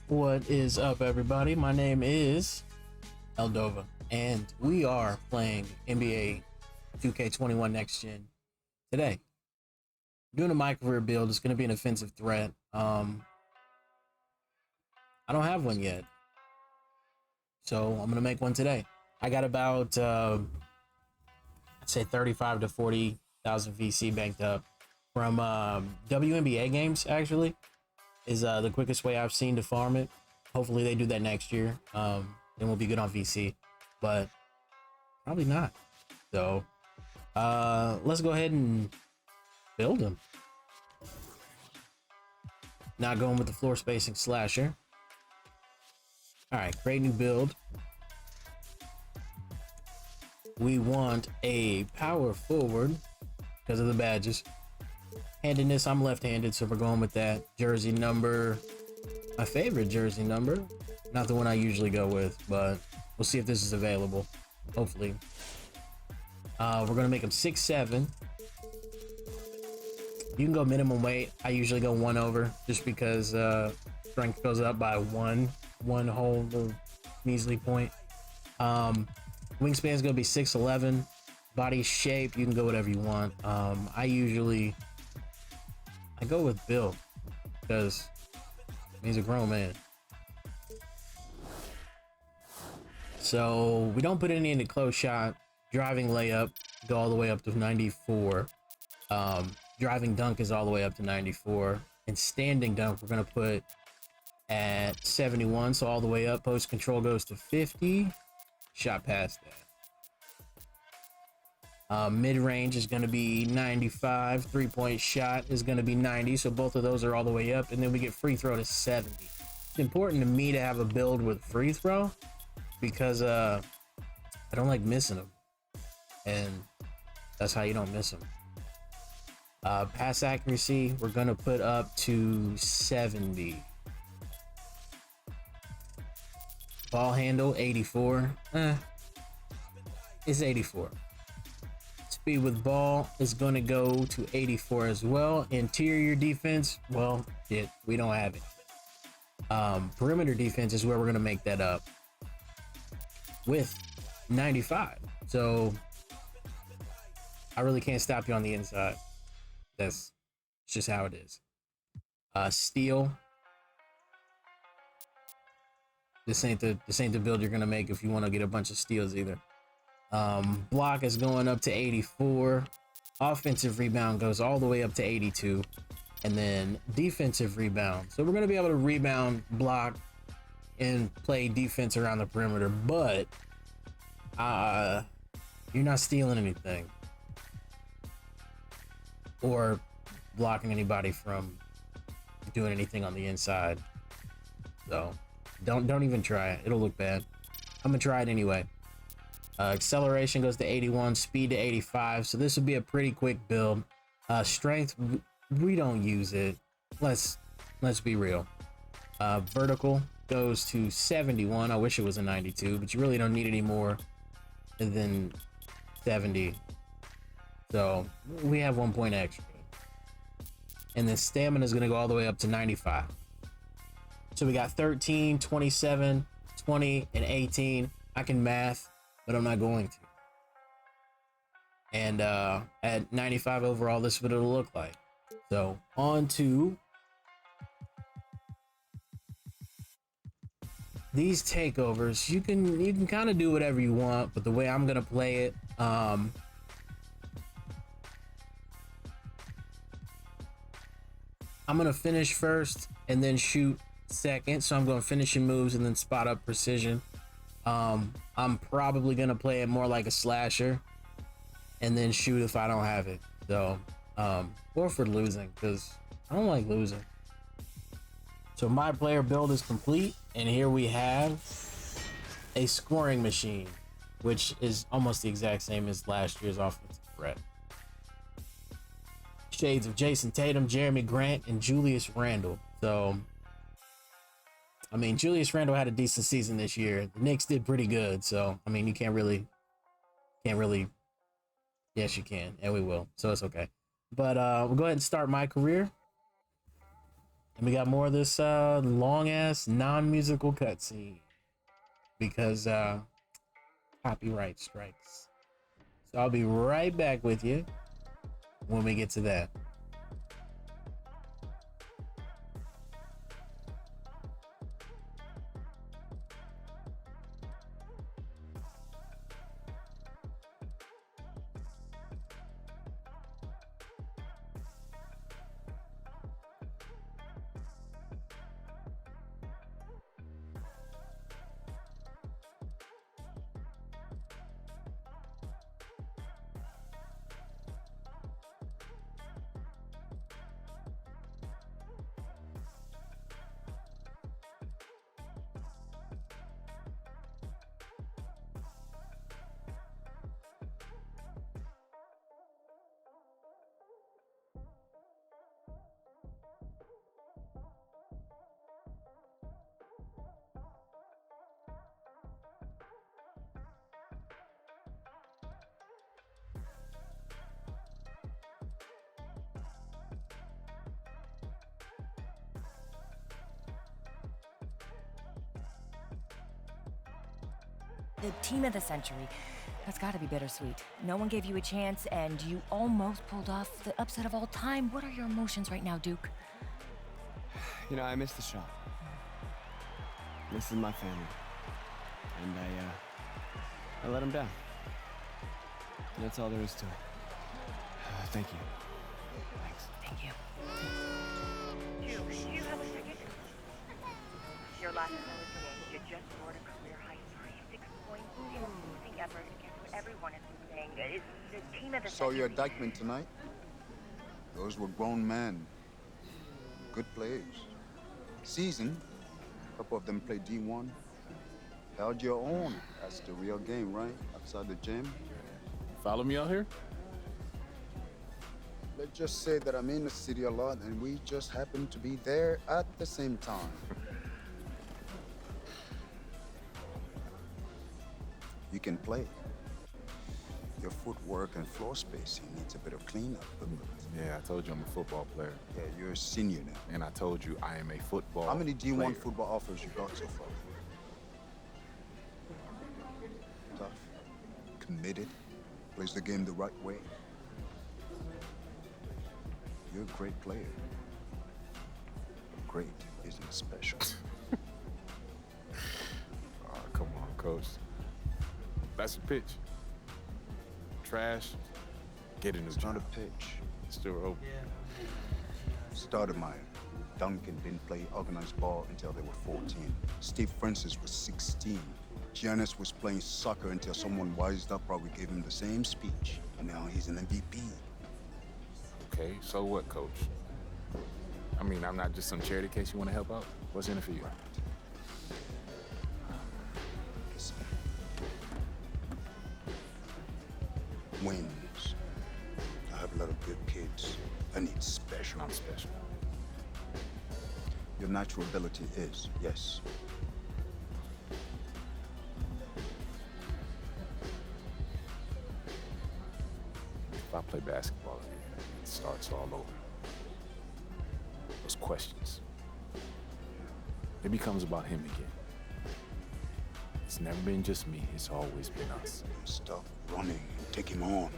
What is up, everybody? My name is Eldova, and we are playing NBA 2K21 Next Gen today. I'm doing a MYCAREER build. It's going to be an offensive threat. I don't have one yet, so I'm going to make one today. I got about, I'd say 35 to 40,000 VC banked up from WNBA games, actually. Is the quickest way I've seen to farm it. Hopefully they do that next year. Then we'll be good on VC, but probably not. So let's go ahead and build them. Not going with the floor spacing slasher. All right, create new build. We want a power forward because of the badges. Handedness, I'm left-handed, so we're going with that. Jersey number, my favorite jersey number. Not the one I usually go with, but we'll see if this is available. Hopefully. We're gonna make him 6'7". You can go minimum weight. I usually go 1 over, just because strength goes up by one whole little measly point. Wingspan's gonna be 6'11". Body shape, you can go whatever you want. I go with build because he's a grown man. So we don't put any in the close shot. Driving layup, go all the way up to 94. Driving dunk is all the way up to 94. And standing dunk, we're going to put at 71. So all the way up. Post control goes to 50. Shot past that. Mid-range is going to be 95. 3-point shot is going to be 90. So both of those are all the way up. And then we get free throw to 70. It's important to me to have a build with free throw because I don't like missing them. And that's how you don't miss them. Pass accuracy, we're going to put up to 70. Ball handle, 84. It's 84. Speed with ball is going to go to 84 as well. Interior defense, well, we don't have it. Perimeter defense is where we're going to make that up with 95. So I really can't stop you on the inside. That's just how it is. Steal. This ain't the build you're going to make if you want to get a bunch of steals either. Block is going up to 84. Offensive rebound goes all the way up to 82. And then defensive rebound. So we're going to be able to rebound, block, and play defense around the perimeter. But you're not stealing anything. Or blocking anybody from doing anything on the inside. So Don't even try it. It'll look bad. I'm gonna try it anyway. Acceleration goes to 81, speed to 85. So this would be a pretty quick build. Strength, we don't use it. Let's be real. Vertical goes to 71. I wish it was a 92, but you really don't need any more than 70. So we have 1 point extra. And then stamina is going to go all the way up to 95. So we got 13, 27, 20, and 18. I can math, but I'm not going to. And at 95 overall, this is what it'll look like. So on to these takeovers. You can kind of do whatever you want, but the way I'm gonna play it, I'm gonna finish first and then shoot second. So I'm gonna finish in moves and then spot up precision. I'm probably gonna play it more like a slasher and then shoot if I don't have it. So or for losing, because I don't like losing. So my player build is complete, and here we have a scoring machine, which is almost the exact same as last year's offensive threat. Shades of Jason Tatum, Jeremy Grant, and Julius Randle. So, I mean, Julius Randle had a decent season this year. The Knicks did pretty good. So, I mean, you can't really, yes, you can, and we will. So it's okay. But we'll go ahead and start my career. And we got more of this long ass non-musical cutscene because copyright strikes. So I'll be right back with you when we get to that. The team of the century. That's gotta be bittersweet. No one gave you a chance, and you almost pulled off the upset of all time. What are your emotions right now, Duke? You know, I miss the shop. This is my family. And I let them down. That's all there is to it. Thank you. Thanks. Thank you. Duke, do you have a ticket? Your last game, you just scored a career-high 36 points. Losing effort against what everyone has been saying. It's the team of the Saw you at century. Dykeman tonight. Those were grown men. Good players. Season, a couple of them played D1. Held your own. That's the real game, right? Outside the gym. Follow me out here? Let's just say that I'm in the city a lot and we just happen to be there at the same time. You can play. Your footwork and floor spacing needs a bit of cleanup. Yeah, I told you I'm a football player. Yeah, you're a senior now. And I told you I am a football How many D1 player. football offers you got so far? Tough, committed, plays the game the right way. You're a great player. But great isn't special. Oh, come on, coach. That's the pitch. Trash. Get in the It's not a job. pitch. Still open. Stoudemire, Duncan didn't play organized ball until they were 14. Steve Francis was 16. Giannis was playing soccer until someone wised up, probably gave him the same speech. And now he's an MVP. Okay, so what, coach? I mean, I'm not just some charity case you want to help out. What's in it for you? wins. I have a lot of good kids. I need special. I'm special. Your natural ability is, yes. If I play basketball again, it starts all over. Those questions. It becomes about him again. It's never been just me, it's always been us. Stop running and take him on.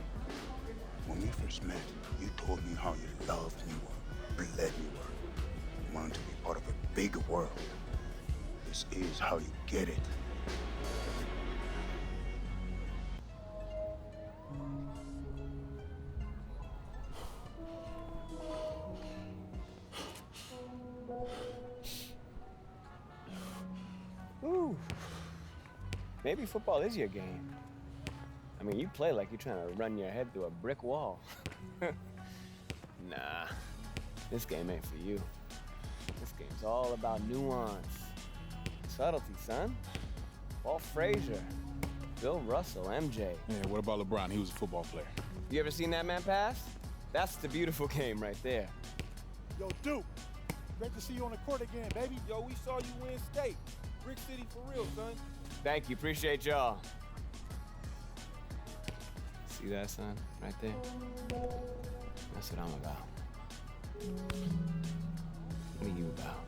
When we first met, you told me how you loved New York, bled New York. You wanted to be part of a bigger world. This is how you get it. Ooh. Maybe football is your game. I mean, you play like you're trying to run your head through a brick wall. Nah, this game ain't for you. This game's all about nuance. Subtlety, son. Walt Frazier, Bill Russell, MJ. Yeah, what about LeBron? He was a football player. You ever seen that man pass? That's the beautiful game right there. Yo, Duke, great to see you on the court again, baby. Yo, we saw you win state. Brick City for real, son. Thank you, appreciate y'all. See that, son? Right there? That's what I'm about. What are you about?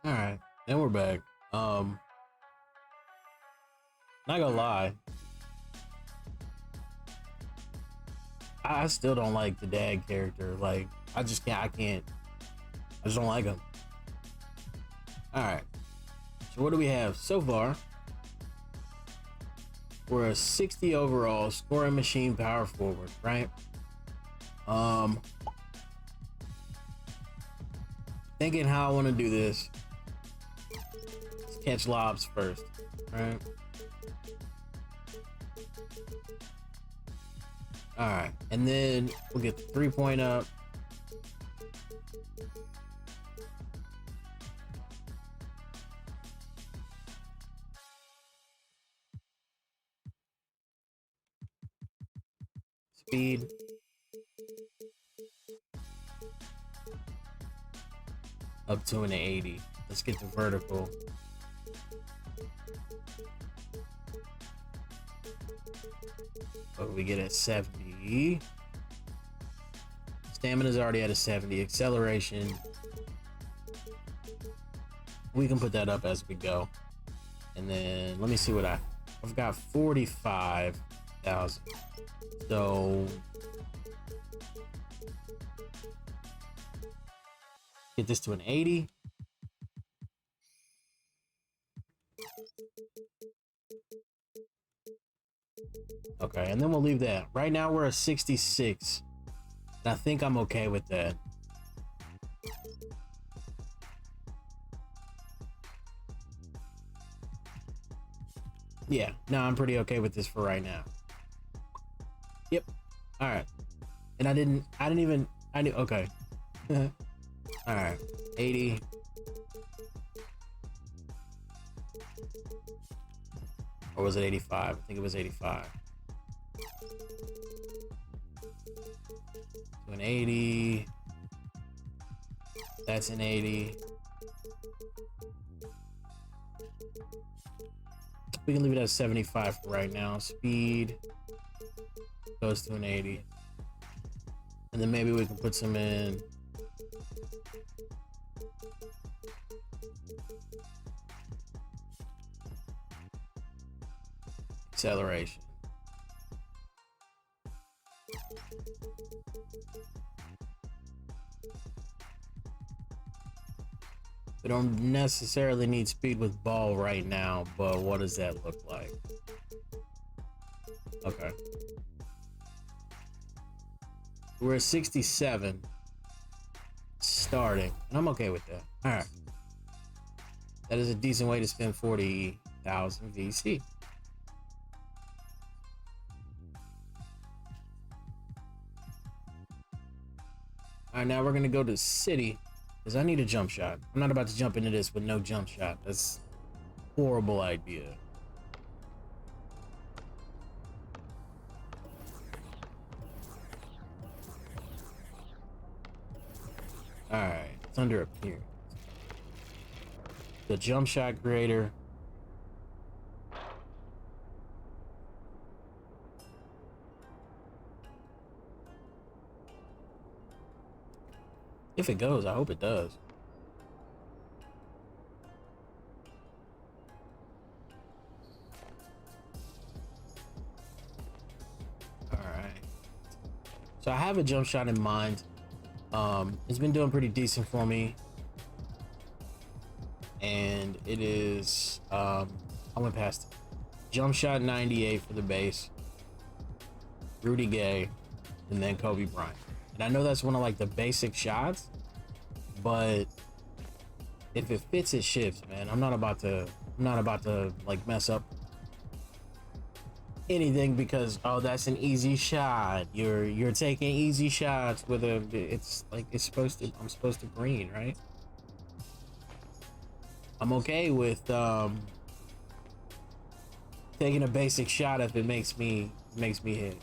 All right, and we're back. Not gonna lie, I still don't like the dad character. Like, I just can't. I just don't like him. All right. So what do we have so far? We're a 60 overall scoring machine, power forward, right? Thinking how I want to do this. Let's catch lobs first, right? All right, and then we'll get the 3-point up. Speed. Up to an 80. Let's get the vertical. What do we get at 70? Stamina's already at a 70. Acceleration. We can put that up as we go. And then let me see what I've got 45,000. So get this to an 80. Okay, and then we'll leave that. Right now we're at 66. And I think I'm okay with that. Yeah, no, I'm pretty okay with this for right now. Yep. All right. And I knew, okay. All right, 80. Or was it 85? I think it was 85. So an 80. That's an 80. We can leave it at 75 for right now. Speed goes to an 80. And then maybe we can put some in. Acceleration. We don't necessarily need speed with ball right now, but what does that look like? Okay. We're at 67. starting, and I'm okay with that. All right. That is a decent way to spend 40,000 VC. All right, now we're gonna go to city because I need a jump shot. I'm not about to jump into this with no jump shot. That's a horrible idea. All right, it's under appearance. The jump shot creator. If it goes, I hope it does. All right. So I have a jump shot in mind. It's been doing pretty decent for me. And it is, I went past it. Jump shot 98 for the base. Rudy Gay, and then Kobe Bryant. And I know that's one of like the basic shots, but if it fits, it shifts, man. I'm not about to like mess up anything because, oh, that's an easy shot. You're taking easy shots with a, it's like I'm supposed to green, right? I'm okay with taking a basic shot if it makes me hit.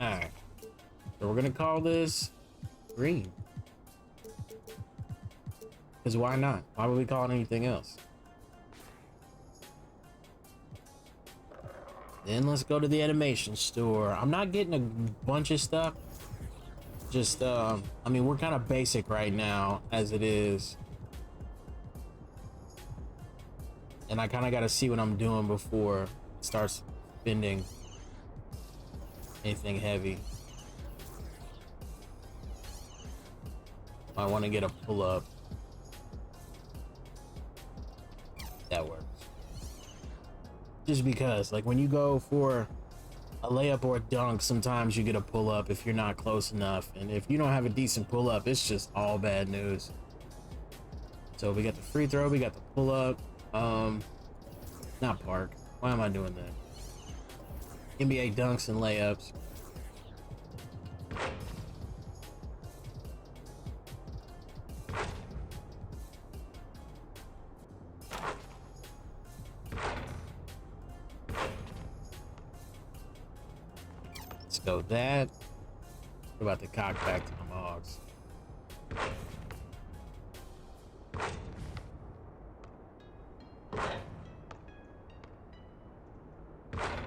All right, so we're gonna call this green, because why not? Why would we call it anything else? Then let's go to the animation store. I'm not getting a bunch of stuff. Just, I mean, we're kind of basic right now as it is. And I kind of got to see what I'm doing before it starts spending anything heavy. I want to get a pull-up. That works. Just because, like, when you go for a layup or a dunk, sometimes you get a pull-up if you're not close enough. And if you don't have a decent pull-up, it's just all bad news. So we got the free throw, we got the pull-up. Not park. Why am I doing that? NBA dunks and layups. Let's go that. We're about to cock back to the Hogs.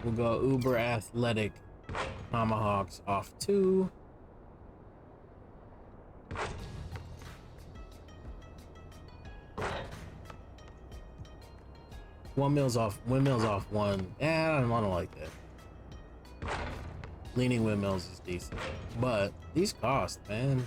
We'll go uber athletic tomahawks off 2. Windmills off 1. I don't want to like that. Leaning windmills is decent, but these cost, man.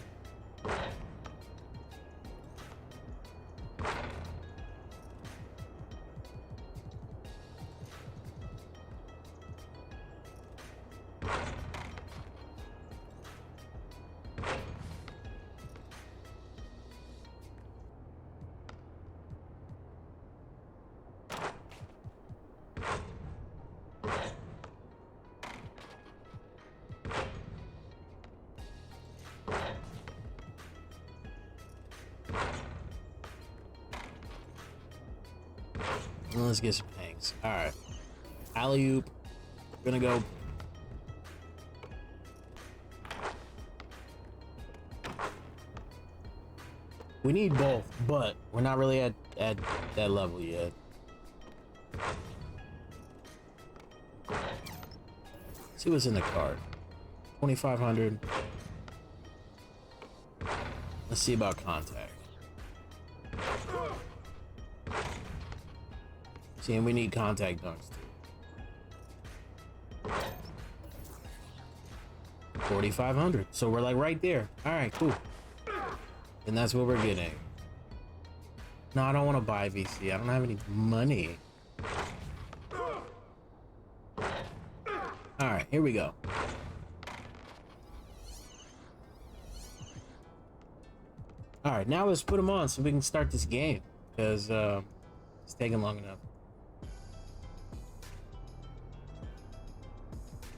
Let's get some hangs. All right, alley-oop. We're gonna go. We need both, but we're not really at that level yet. See what's in the cart. 2,500. Let's see about contact. See, and we need contact dunks too. 4,500. So we're like right there. All right, cool. And that's what we're getting. No, I don't want to buy VC. I don't have any money. All right, here we go. All right, now let's put them on so we can start this game because it's taking long enough.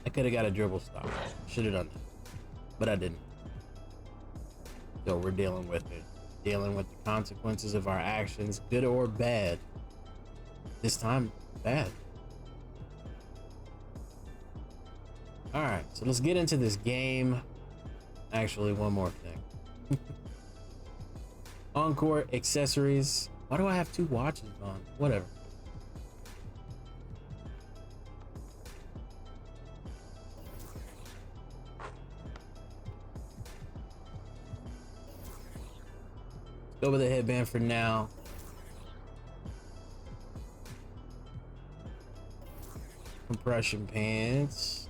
I could have got a dribble stop. Should have done that, but I didn't. So we're dealing with it. Dealing with the consequences of our actions, good or bad. This time, bad. All right, so let's get into this game. Actually, one more thing. Encore accessories. Why do I have 2 watches on? Whatever. Go with the headband for now. Compression pants.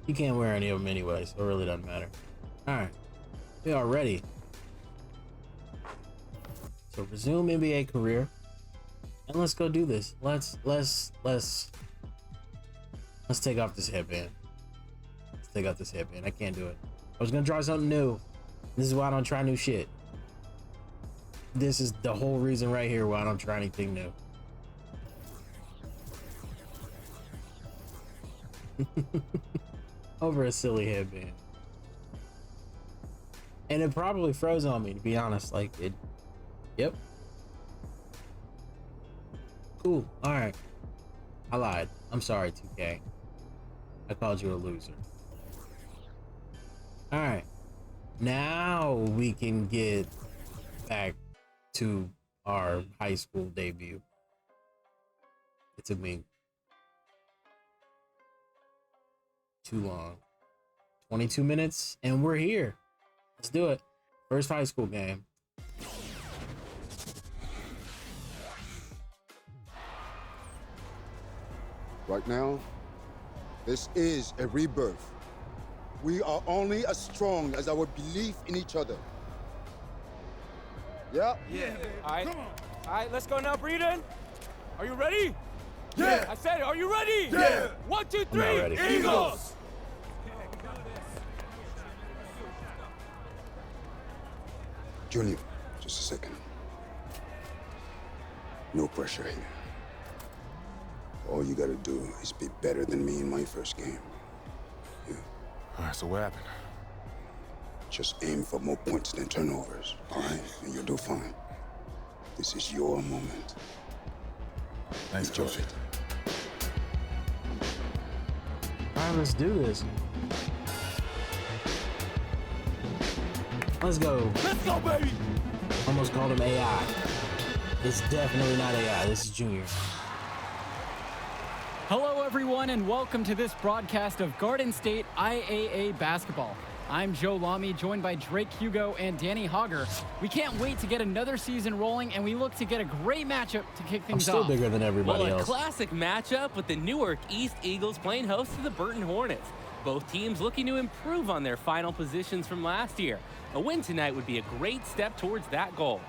You can't wear any of them anyway, so it really doesn't matter. All right, we are ready. So resume NBA career, and let's go do this. Let's take off this headband. Let's take off this headband. I can't do it. I was gonna try something new. This is why I don't try new shit. This is the whole reason right here why I don't try anything new. Over a silly headband. And it probably froze on me, to be honest. Like it. Yep. Cool. All right. I lied. I'm sorry, 2K. I called you a loser. All right. Now we can get back to our high school debut. It took me too long. 22 minutes and we're here. Let's do it. First high school game. Right now, this is a rebirth. We are only as strong as our belief in each other. Yeah? Yeah. All right. All right, let's go now, Breeden. Are you ready? Yeah. I said, are you ready? Yeah. 1, 2, 3. Eagles. Junior, just a second. No pressure here. All you gotta do is be better than me in my first game. Yeah. All right, so what happened? Just aim for more points than turnovers, all right? And you'll do fine. This is your moment. Thanks, Enjoy Coach. it. All right, let's do this. Let's go. Let's go, baby. Almost called him AI. It's definitely not AI. This is Junior. Hello, everyone, and welcome to this broadcast of Garden State IAA basketball. I'm Joe Lamy, joined by Drake Hugo and Danny Hogger. We can't wait to get another season rolling, and we look to get a great matchup to kick I'm things still off. bigger than everybody Well, a else. classic matchup with the Newark East Eagles playing host to the Burton Hornets. Both teams looking to improve on their final positions from last year. A win tonight would be a great step towards that goal.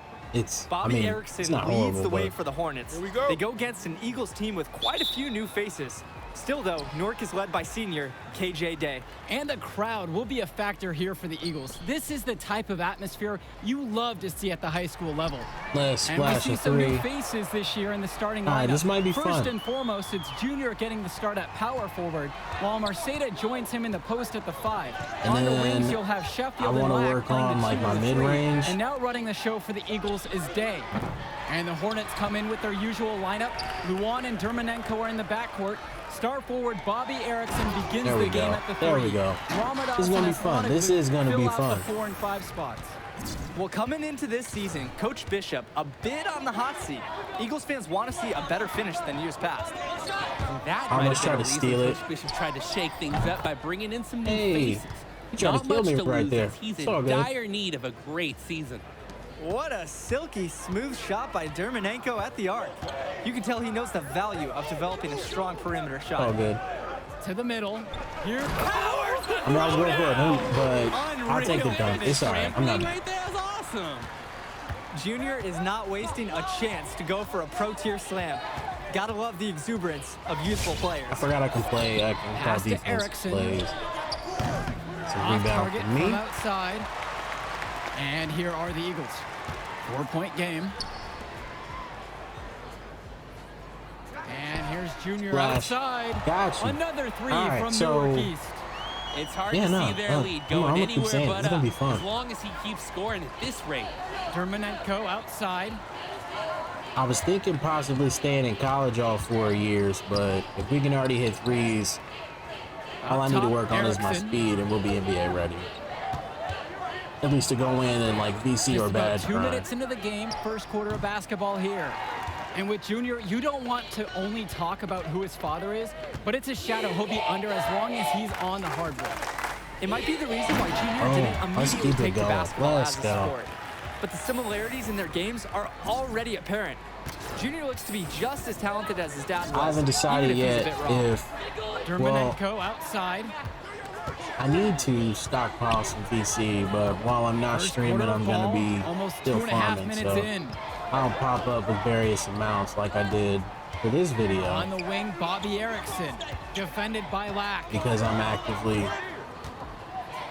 Bobby it's Erickson not leads horrible, the way but for the Hornets. Here we go. They go against an Eagles team with quite a few new faces. Still, though, Newark is led by senior KJ Day. And the crowd will be a factor here for the Eagles. This is the type of atmosphere you love to see at the high school level. let's And we splash see a some new three. faces this year in the starting lineup. All right, this might be First fun. and foremost, it's Junior getting the start at power forward, while Merceda joins him in the post at the 5. And On the then wings, you'll have Sheffield I and wanna Lack work playing on, the like, 2 my and the 3. mid-range. And now running the show for the Eagles is Day. And the Hornets come in with their usual lineup. Luan and Dermanenko are in the backcourt. Star forward Bobby Erickson begins There we the game go. at the 3. There we go. Ramadan This is gonna be and fun. This Aslanoglu is gonna be fill out fun. the 4 and 5 spots. Well, coming into this season, Coach Bishop a bit on the hot seat. Eagles fans want to see a better finish than years past. That I might almost have tried been a to reason steal it. Coach Bishop tried to shake things up by bringing in some new Hey, faces. you tried Not to kill much me to right lose there. as he's It's in all good. dire need of a great season. What a silky smooth shot by Dermanenko at the arc. You can tell he knows the value of developing a strong perimeter shot. All good. To the middle. Here. Powers the I mean, I was going for a hoop, but I'll take the Unreal dunk. It's all right. I'm not Trampoline mad. right there is awesome. Junior is not wasting a chance to go for a pro-tier slam. Gotta love the exuberance of youthful players. I forgot I can play. I can call defense plays. It's a rebound for me. From outside. And here are the Eagles. 4-point game. And here's Junior outside. Gotcha. Another three right, from Newark East. It's hard to see their lead going anywhere but up, as long as he keeps scoring at this rate. Dermonenko outside. I was thinking possibly staying in college all 4 years, but if we can already hit threes, all I need to work on is my speed, and we'll be NBA ready. At least to go in and like VC or bad. 2 minutes into the game, first quarter of basketball here. And with Junior, you don't want to only talk about who his father is, but it's a shadow he'll be under as long as he's on the hardwood. It might be the reason why Junior didn't immediately take to basketball as a sport. But the similarities in their games are already apparent. Junior looks to be just as talented as his dad was. I haven't decided yet if Dermonenko outside. I need to stockpile some VC, but while I'm not streaming, I'm gonna be still farming. So I'll pop up with various amounts like I did for this video. On the wing, Bobby Erickson, defended by Lack. Because I'm actively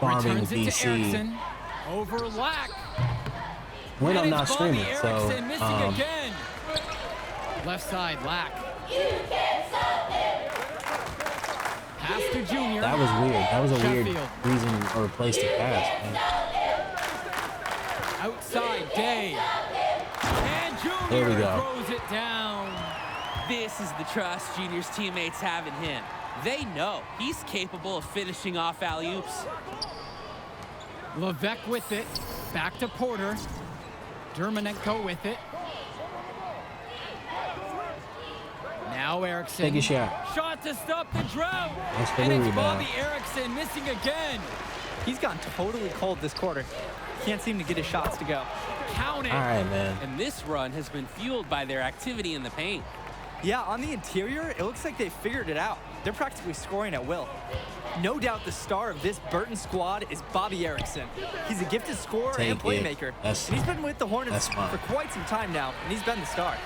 farming Returns it to VC. Erickson, over Lack. When And I'm not it's streaming, Bobby so Erickson missing again. Left side, Lack. Pass to Junior. that was weird. That was a Sheffield. weird reason or place to pass, man. Outside, Day. And There we Junior go. throws it down. This is the trust Junior's teammates have in him. They know he's capable of finishing off alley-oops. Levesque with it. Back to Porter. Dermonenko with it. Now Erickson. Take a shot. Shot to stop the drought. Nice for And the it's rebound. Bobby Erickson missing again. He's gone totally cold this quarter. Can't seem to get his shots to go. Count it. All right, man. And this run has been fueled by their activity in the paint. Yeah, on the interior, it looks like they figured it out. They're practically scoring at will. No doubt the star of this Burton squad is Bobby Erickson. He's a gifted scorer and playmaker. And he's been with the Hornets for quite some time now, and he's been the star.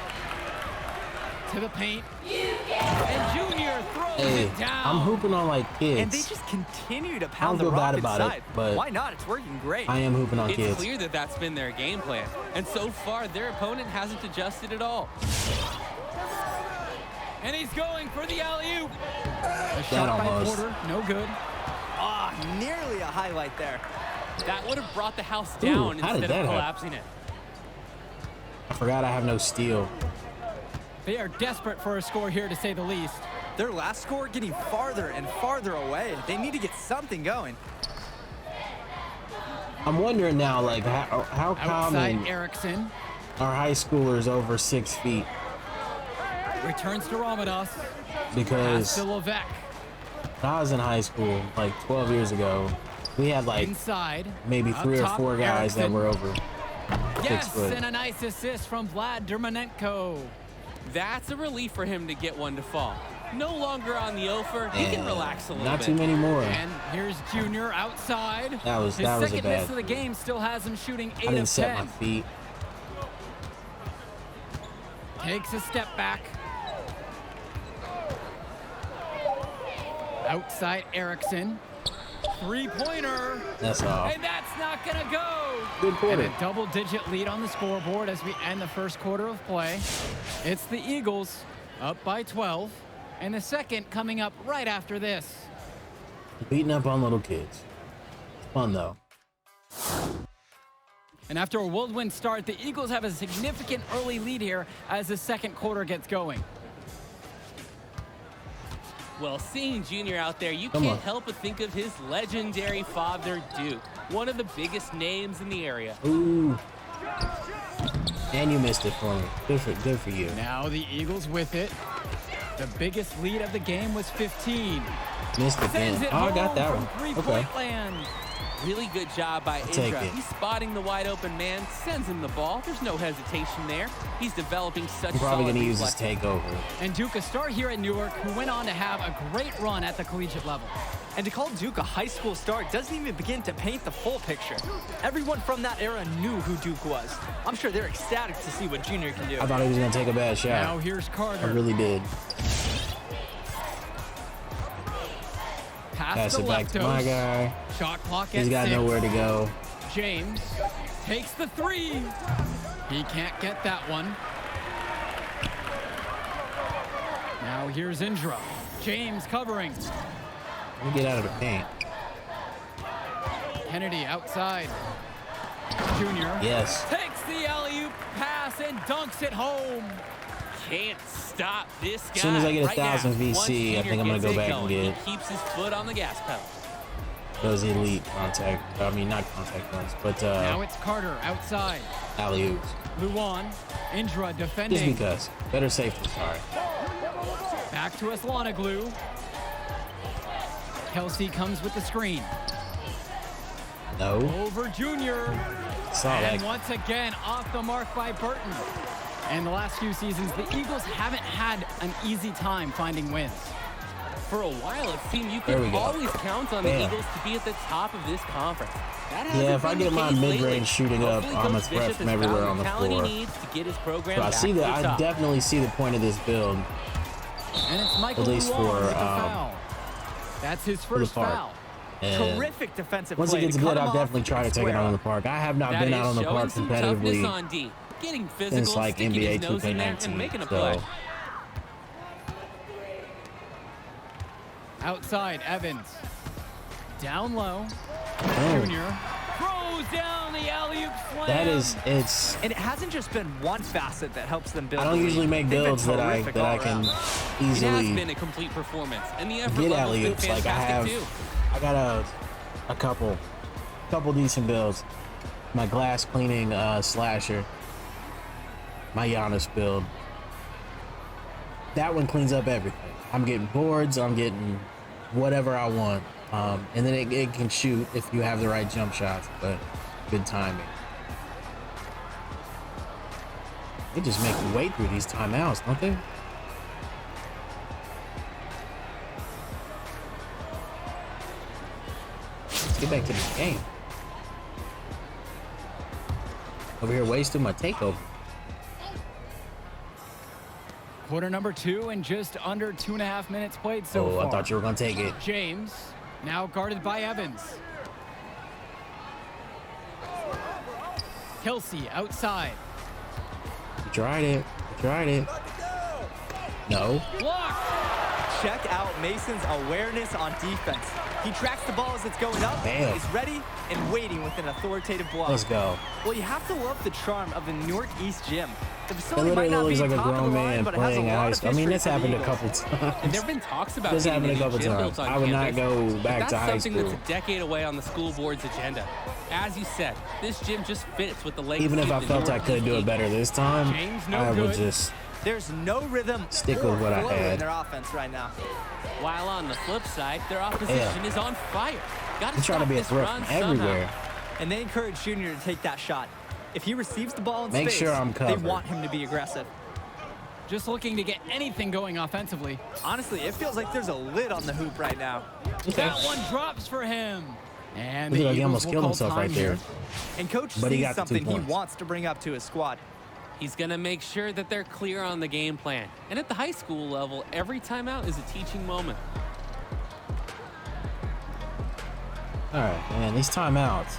To the paint. And Junior throws it down. I'm hooping on like kids. And they just continue to pound I the don't feel rock bad about inside. it, but why not? It's working great. I am hooping on It's kids. clear that that's been their game plan. And so far, their opponent hasn't adjusted at all. And he's going for the alley-oop. A That shot by almost. Porter, no good. Ah, nearly a highlight there. That would have brought the house Ooh, down how did instead that of happen? collapsing it. I forgot I have no steal. They are desperate for a score here, to say the least. Their last score getting farther and farther away. They need to get something going. I'm wondering now, like, how Outside common Erickson. are high schoolers over 6 feet? Returns to Ramadas. Because Pass to Levesque. when I was in high school, like 12 years ago, we had like Inside. maybe Up 3 or top, 4 guys that Erickson. were over 6 Yes, foot. and a nice assist from Vlad Dermonenko. That's a relief for him to get one to fall. No longer on the offer, he can relax a little Not bit. too many more. And here's Junior outside. That was His a second miss bad. of the game still has him shooting 8 I didn't of set 10. my feet. Takes a step back. Outside Erickson. Three-pointer. That's all. And that's not going to go. Good And quarter. a double-digit lead on the scoreboard as we end the first quarter of play. It's the Eagles up by 12. And the second coming up right after this. Beating up on little kids. It's fun though. And after a whirlwind start, the Eagles have a significant early lead here as the second quarter gets going. Well, seeing Junior out there, you Come can't on. help but think of his legendary father, Duke, one of the biggest names in the area. Ooh. And you missed it for me. Good for you. Now the Eagles with it. The biggest lead of the game was 15. Missed again. Oh, I got that one. Okay. Land. Really good job by Indra. He's spotting the wide open man, sends him the ball. There's no hesitation there. He's developing such I'm probably going to use his takeover. And Duke, a star here at Newark, who went on to have a great run at the collegiate level. And to call Duke a high school star doesn't even begin to paint the full picture. Everyone from that era knew who Duke was. I'm sure they're ecstatic to see what Junior can do. I thought he was going to take a bad shot. Now here's Carter. I really did. Pass it back to my guy. Shot clock at He's got 6. nowhere to go. James takes the 3. He can't get that one. Now here's Indra. James covering. Let me get out of the paint. Kennedy outside. Junior. Yes. Takes the alley-oop pass and dunks it home. Can't stop this guy. As soon as I get right 1,000 now. VC, I think I'm going to go back and get He keeps his foot on the gas pedal. those elite contact. I mean, not contact ones, but now it's Carter outside. alley-oops. Luan. Indra defending. Just because. Better safe than sorry. Back to Aslanoglu. Kelsey comes with the screen. No. Over Junior. Saw And that. once again, off the mark by Burton. And the last few seasons, the Eagles haven't had an easy time finding wins. For a while, it seemed you could always count on the Eagles to be at the top of this conference. Yeah, if I get my mid-range shooting up, I'm a threat from everywhere on the floor. So I see that. I definitely see the point of this build. And it's Michael at least Luan with for the foul. That's his first foul. And terrific defensive once play. it gets good, I'll definitely try to take it out on the park. I have not been out on the park competitively since like NBA 2K19. So. Outside, Evans. Down low. Oh. Junior throws down the alley-oop slam. That is, it's. And it hasn't just been one facet that helps them build. I don't usually make builds that I can easily It has been a complete performance, and the effort get level's been alley-oops. Like I got a couple decent builds. My glass cleaning slasher, my Giannis build. That one cleans up everything. I'm getting boards. I'm getting whatever I want. And then it can shoot if you have the right jump shots, but good timing. They just make you wait through these timeouts, don't they? Let's get back to the game. Over here wasting my takeover. Quarter number 2 and just under 2.5 minutes played so far. I thought you were going to take it. James, now guarded by Evans. Kelsey outside. You tried it. You tried it. No. Block. Check out Mason's awareness on defense. He tracks the ball as it's going up. Bam. He's ready and waiting with an authoritative block. Let's go. Well, you have to love the charm of the Newark East Gym. The It facility literally might not looks be like a top of the grown line, man but it has a playing at lot high of school. I mean, history that's for the happened a Eagles. couple times. And there have been talks about This happened a couple gym times. builds on I would not campus. go back That's to high something school. that's a decade away on the school board's agenda. As you said, this gym just fits with the legacy. Even if I of the felt I Newark could do it East better this time, James, no I would good. just There's no rhythm stick or with what I flow in had. their offense right now. While on the flip side, their opposition is on fire. Got I'm trying to be a threat from everywhere. And they encourage Junior to take that shot. If he receives the ball in Make space, sure I'm they covered. want him to be aggressive. Just looking to get anything going offensively. Honestly, it feels like there's a lid on the hoop right now. That one drops for him. And Look the like he Eagles almost will killed call himself time right here. there. And coach But he sees got the 2 something he points. wants to bring up to his squad. He's going to make sure that they're clear on the game plan. And at the high school level, every timeout is a teaching moment. All right, man, these timeouts.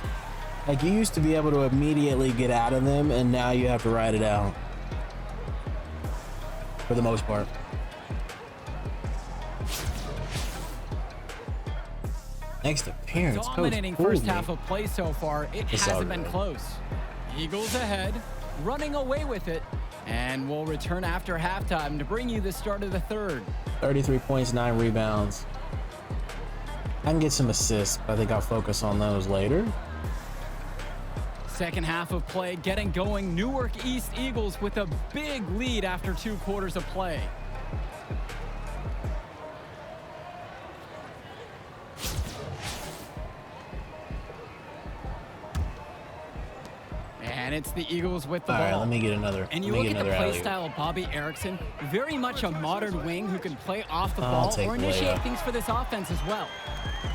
Like, you used to be able to immediately get out of them, and now you have to ride it out. For the most part. Next appearance, Dominating Coach first Poole, half of play so far. It It's hasn't all been right. close. Eagles ahead, running away with it. And we'll return after halftime to bring you the start of the third. 33 points, 9 rebounds. I can get some assists, but I think I'll focus on those later. Second half of play getting going. Newark East Eagles with a big lead after 2 quarters of play. And it's the Eagles with the ball. All right, let me get another. And you look at the play style of Bobby Erickson, very much a modern wing who can play off the ball or initiate things for this offense as well.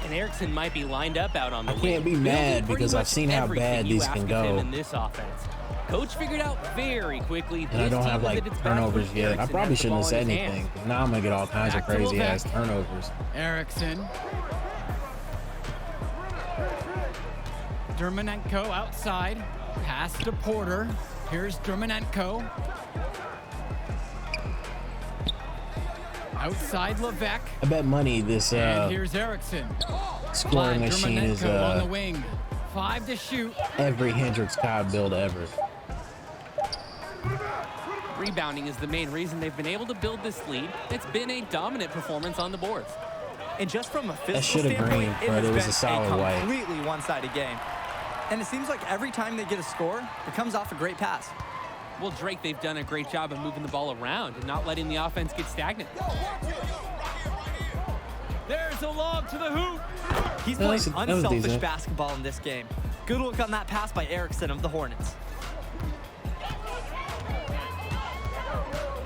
And Erickson might be lined up out on the wing. I can't be mad because I've seen how bad these can go. In this offense. Coach figured out very quickly. And I don't have like turnovers yet. I probably shouldn't have said anything. Now I'm gonna get all kinds of crazy ass turnovers. Erickson. Dermonenko outside. Pass to Porter. Here's Dermonenko. Outside Levesque. I bet money this and here's Erickson. Scoring machine is on the wing. 5 to shoot. Every Hendricks Cobb build ever. Rebounding is the main reason they've been able to build this lead. It's been a dominant performance on the boards. And just from a physical standpoint, it was a solid completely one-sided game. And it seems like every time they get a score, it comes off a great pass. Well, Drake, they've done a great job of moving the ball around and not letting the offense get stagnant. There's a lob to the hoop. He's playing unselfish basketball in this game. Good look on that pass by Erickson of the Hornets.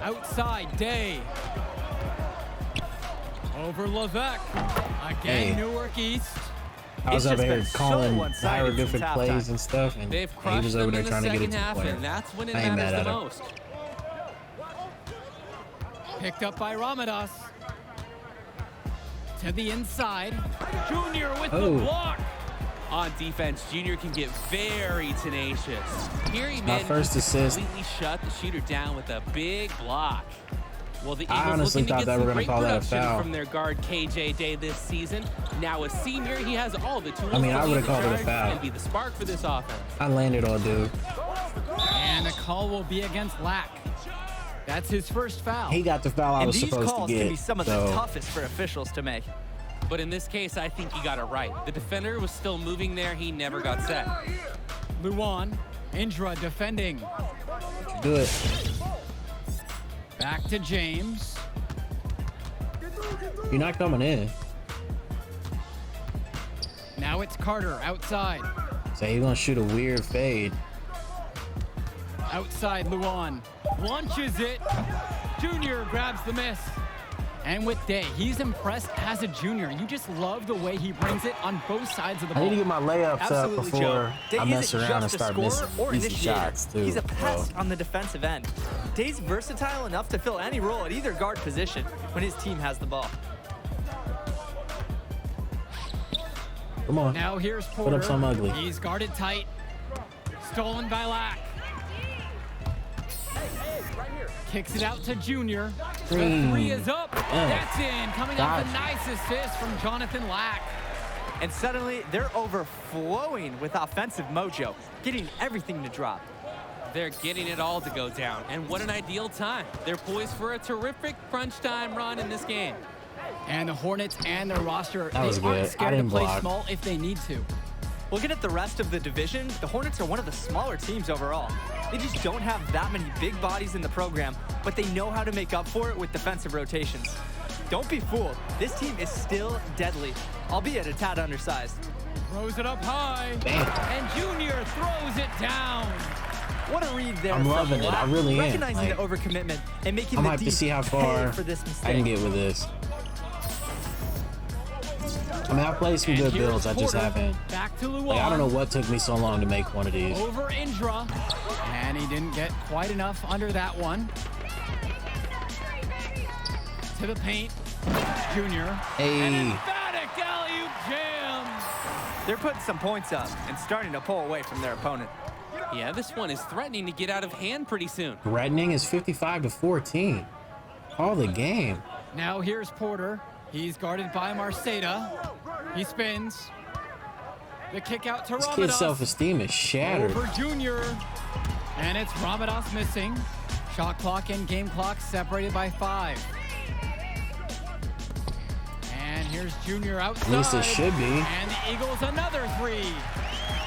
Outside, Day. Over Levesque. Again, Newark East. I was over here calling hieroglyphic plays and stuff, and he was over there trying to get it to play. And that's when it matters the most. Picked up by Ramadas. To the inside. Junior with the block. On defense, Junior can get very tenacious. Here he managed to completely shut the shooter down with a big block. Well, the Eagles I honestly looking to thought get they were some going to great call that a production foul from their guard KJ Day this season. Now a senior, he has all the tools. I mean, I would have called it a foul. And be the spark for this offense. I landed on dude. And the call will be against Lack. That's his first foul. He got the foul I was supposed to get. And these calls can be some of the toughest for officials to make. But in this case, I think he got it right. The defender was still moving there. He never got set. Luan, Indra defending. Do it. Back to James. You're not coming in. Now it's Carter outside. So he's going to shoot a weird fade. Outside Luan. Launches it. Junior grabs the miss. And with Day, he's impressed as a junior. You just love the way he brings it on both sides of the ball. I need to get my layups up before I mess around and start missing easy shots, too. He's a pest on the defensive end. Day's versatile enough to fill any role at either guard position when his team has the ball. Come on. Now here's Porter. Put up some ugly. He's guarded tight. Stolen by Lack. Kicks it out to Junior. The three is up. That's in. Coming off a nice assist from Jonathan Lack. And suddenly, they're overflowing with offensive mojo, getting everything to drop. They're getting it all to go down. And what an ideal time. They're poised for a terrific crunch time run in this game. And the Hornets and their roster, they aren't good. scared to play small if they need to. Looking at the rest of the division, the Hornets are one of the smaller teams overall. They just don't have that many big bodies in the program, but they know how to make up for it with defensive rotations. Don't be fooled. This team is still deadly, albeit a tad undersized. Throws it up high. And Junior throws it down. What a read there. I'm loving it. I really am. Recognizing the overcommitment and making I'm the hyped to see how far for this mistake. I can get with this. I mean, I've played some good builds. I just haven't. Back to Luan. Like, I don't know what took me so long to make one of these. Over Indra. And he didn't get quite enough under that one. To the paint. Junior. Hey. An emphatic alley-oop jam. They're putting some points up and starting to pull away from their opponent. Yeah, this one is threatening to get out of hand pretty soon. Threatening is 55-14. Call the game. Now here's Porter. He's guarded by Marceda. He spins. The kick out to Ramadas. This kid's self-esteem is shattered. Over Junior. And it's Ramadas missing. Shot clock and game clock separated by 5. And here's Junior outside. At least it should be. And the Eagles another 3.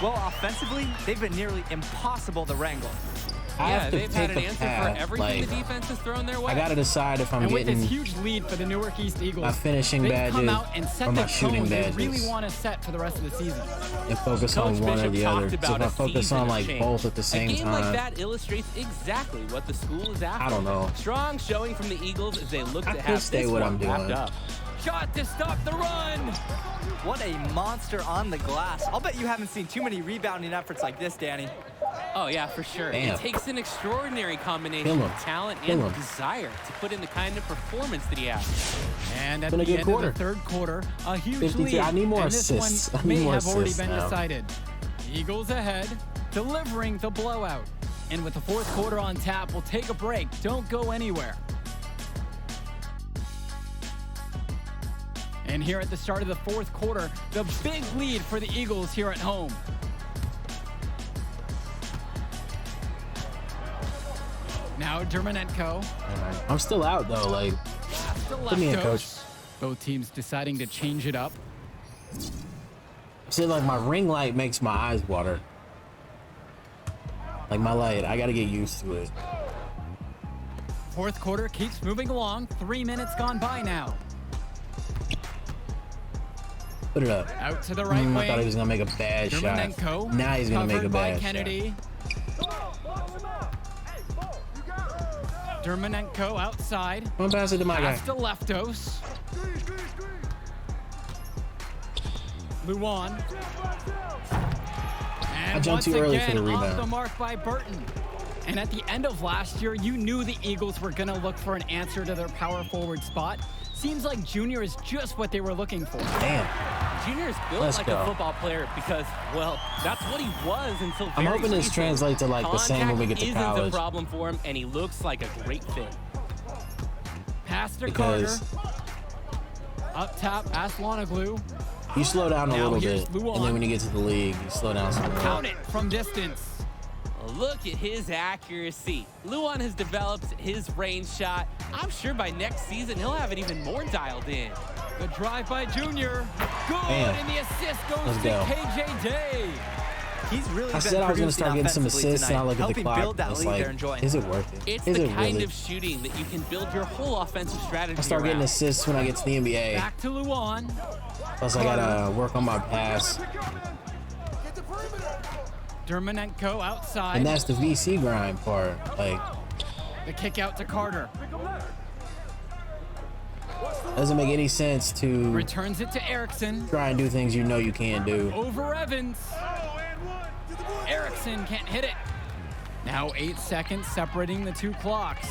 Well, offensively, they've been nearly impossible to wrangle. I have to they've pick had an a answer path. for everything Like, the defense has thrown their way. I gotta decide if I'm And with getting this huge lead for the Newark East Eagles, my finishing they've badges come out and or set my the shooting tone they badges really want to set for the rest of the season. and focus on Coach one or Bishop the talked other. So about if I a focus season on of like change. both at the same A game time, like that illustrates exactly what the school is after. I don't know. Strong showing from the Eagles as they look I to could have stay this what one I'm doing. wrapped up. Shot to stop the run. What a monster on the glass. I'll bet you haven't seen too many rebounding efforts like this, Danny. Oh, yeah, for sure. Damn. It takes an extraordinary combination Kill of him. talent Kill and him. desire to put in the kind of performance that he has. And at Been a the good end quarter. of the third quarter, a huge 52. lead. I need more and this assists. I one need may more have already assists been now. decided. Eagles ahead, delivering the blowout. And with the fourth quarter on tap, we'll take a break. Don't go anywhere. And here at the start of the fourth quarter, the big lead for the Eagles here at home. Now Dermanenko. I'm still out though. Like, put me in, coach. Both teams deciding to change it up. See, like my ring light makes my eyes water. Like my light, I gotta get used to it. Fourth quarter keeps moving along. 3 minutes gone by now. Put it up. Out to the right wing. I thought he was gonna make a bad shot. Dermanenko, Now he's gonna make a covered by bad Kennedy. Dermanenko outside. shot. I'm gonna pass it to my guy. Pass to Leftos. Luan. And I jumped once too early for again, the off rebound. the mark by Burton. And at the end of last year, you knew the Eagles were going to look for an answer to their power forward spot. Seems like Junior is just what they were looking for. Damn. Junior is built Let's like go. a football player because, well, that's what he was until I'm very hoping this recent. translates to like the same when we get to Contact college. isn't a problem for him, and he looks like a great fit. Pass to Because Carter. Up top, Aslanoglu. you slow down a Now little here's bit, Luan. and then when you get to the league, you slow down some more. Count it from distance. Look at his accuracy. Luan has developed his range shot. I'm sure by next season he'll have it even more dialed in. The drive by Junior. Good, Bam. and the assist goes Let's to go. KJ Day. He's really I been said I was gonna producing start getting some offensively assists, and I tonight, look at the helping clock. build that It's lead they're like, enjoying. is it worth it? It's Is the it kind really? of shooting that you can build your whole offensive strategy I start getting around. assists when I get to the NBA. Back to Luan. Plus, I gotta work on my pass, Dermanenko outside. and that's the VC grind part. Like, The kick out to Carter. doesn't make any sense to Returns it to Erickson. try and do things you know you can't do. Over Evans. Erickson can't hit it. Now 8 seconds separating the two clocks.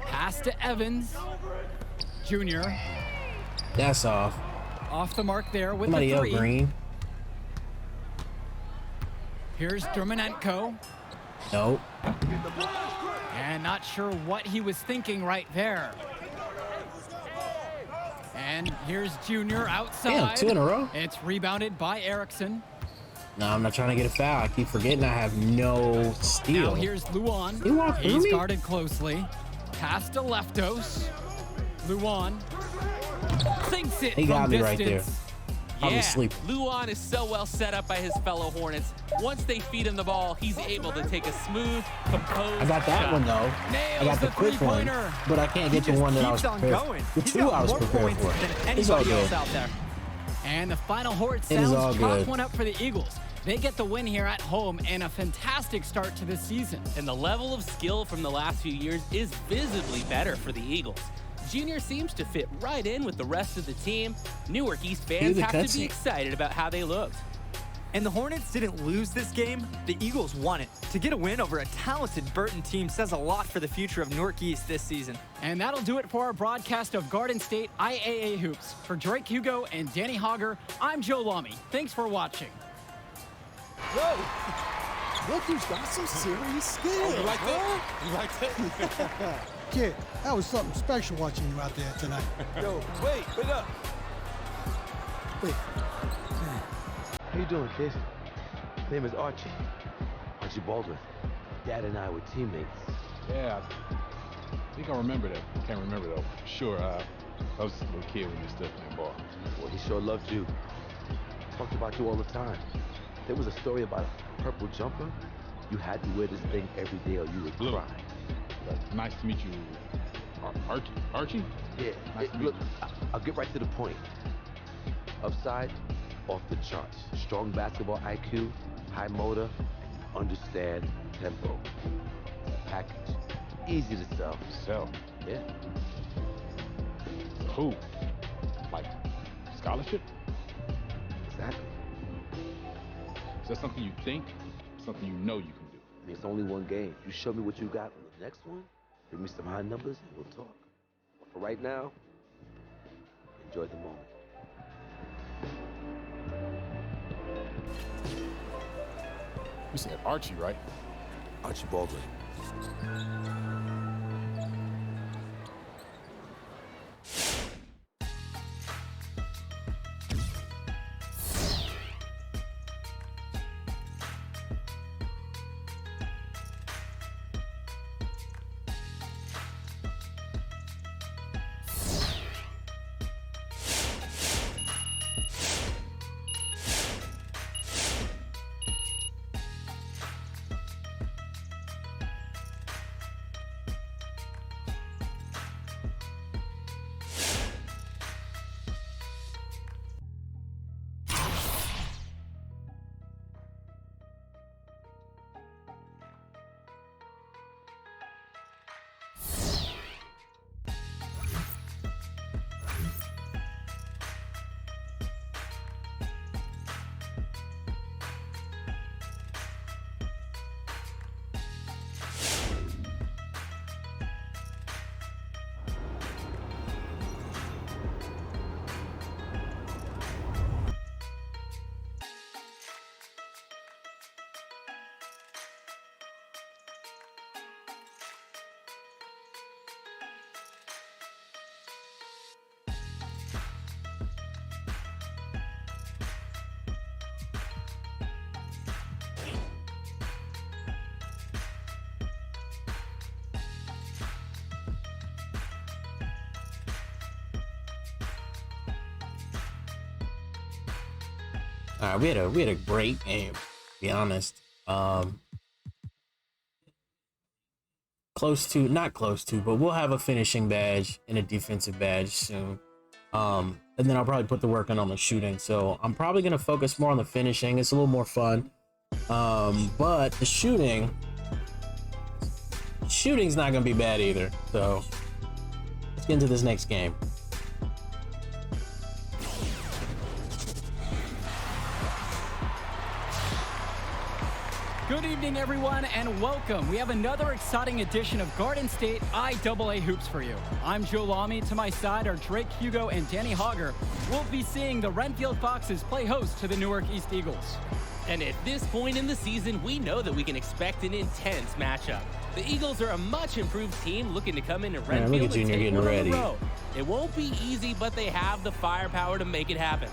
Pass to Evans. Junior. That's off. Off the mark there with Somebody the yell three. green. Here's Dermanenko. Nope. And not sure what he was thinking right there. And here's Junior outside. Damn, 2 in a row. It's rebounded by Erickson. No, I'm not trying to get a foul. I keep forgetting I have no steal. Now here's Luan. He walked through He's me? guarded closely. Pass to Leftos. Luan thinks it He from got me right distance. there. I was sleeping. Luan is so well set up by his fellow Hornets. Once they feed him the ball, he's able to take a smooth, composed I got that shot. one though. Nails I got the quick one, three-pointer. but I can't He get the just one that I was keeps on prepared going. for. The He's 2 got I was more prepared points for. than It's all anybody else good. out there. And the final horn It is all sounds chalk good. one up for the Eagles. They get the win here at home and a fantastic start to this season. And the level of skill from the last few years is visibly better for the Eagles. Junior seems to fit right in with the rest of the team. Newark East fans the have to cutscene. be excited about how they looked. And the Hornets didn't lose this game, the Eagles won it. To get a win over a talented Burton team says a lot for the future of Newark East this season. And that'll do it for our broadcast of Garden State IAA Hoops. For Drake Hugo and Danny Hogger, I'm Joe Lamy. Thanks for watching. Whoa! Look who's got some serious skill. You like that? You like that? Kid, that was something special watching you out there tonight. Yo, wait up. Wait, How you doing, kid? His name is Archie. Archie Baldwin. Dad and I were teammates. Yeah, I think I remember that. Can't remember though. For sure, I was a little kid when you still playing ball. Well, he sure loved you. Talked about you all the time. There was a story about a purple jumper. You had to wear this thing every day or you would Blue. cry. Nice to meet you. Archie? Archie? Yeah, Nice to meet look, you. I'll get right to the point. Upside, off the charts. Strong basketball IQ, high motor, understand tempo. Package, easy to sell. Sell? Yeah. Who? Like, scholarship? Exactly. Is that something you think? Something you know you can do? There's only one game. You show me what you got on the next one, bring me some high numbers, and we'll talk. But for right now, enjoy the moment. You said Archie, right? Archie Baldwin. All right, we had a great game, to be honest. Not close to, but we'll have a finishing badge and a defensive badge soon. And then I'll probably put the work in on the shooting. So I'm probably gonna focus more on the finishing. It's a little more fun. But the shooting's not gonna be bad either. So let's get into this next game. Good evening, everyone, and welcome. We have another exciting edition of Garden State IAA Hoops for you. I'm Joe Lamy. To my side are Drake Hugo and Danny Hogger. We'll be seeing the Renfield Foxes play host to the Newark East Eagles. And at this point in the season, we know that we can expect an intense matchup. The Eagles are a much improved team looking to come into Renfield look at and Junior take getting one on ready. the road. It won't be easy, but they have the firepower to make it happen.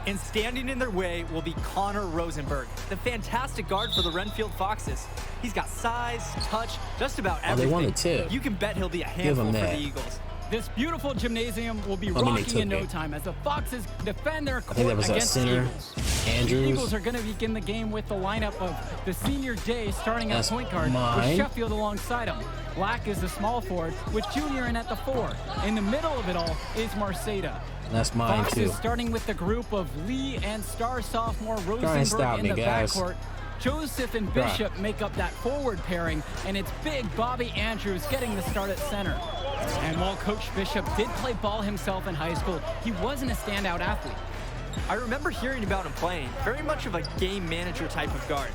And standing in their way will be Connor Rosenberg, the fantastic guard for the Renfield Foxes. He's got size, touch, just about everything. They won the tip. You can bet he'll be a handful for the Eagles. This beautiful gymnasium will be rocking in no time as the Foxes defend their court against the Eagles. Andrews. The Eagles are going to begin the game with the lineup of the senior Day starting at point guard with Sheffield alongside him. Black is the small forward with Junior in at the 4. In the middle of it all is Marceda. That's mine Foxes too. starting with the group of Lee and star sophomore Rosenberg in the backcourt. Joseph and Bishop make up that forward pairing, and it's big Bobby Andrews getting the start at center. And while Coach Bishop did play ball himself in high school, he wasn't a standout athlete. I remember hearing about him playing, very much of a game manager type of guard.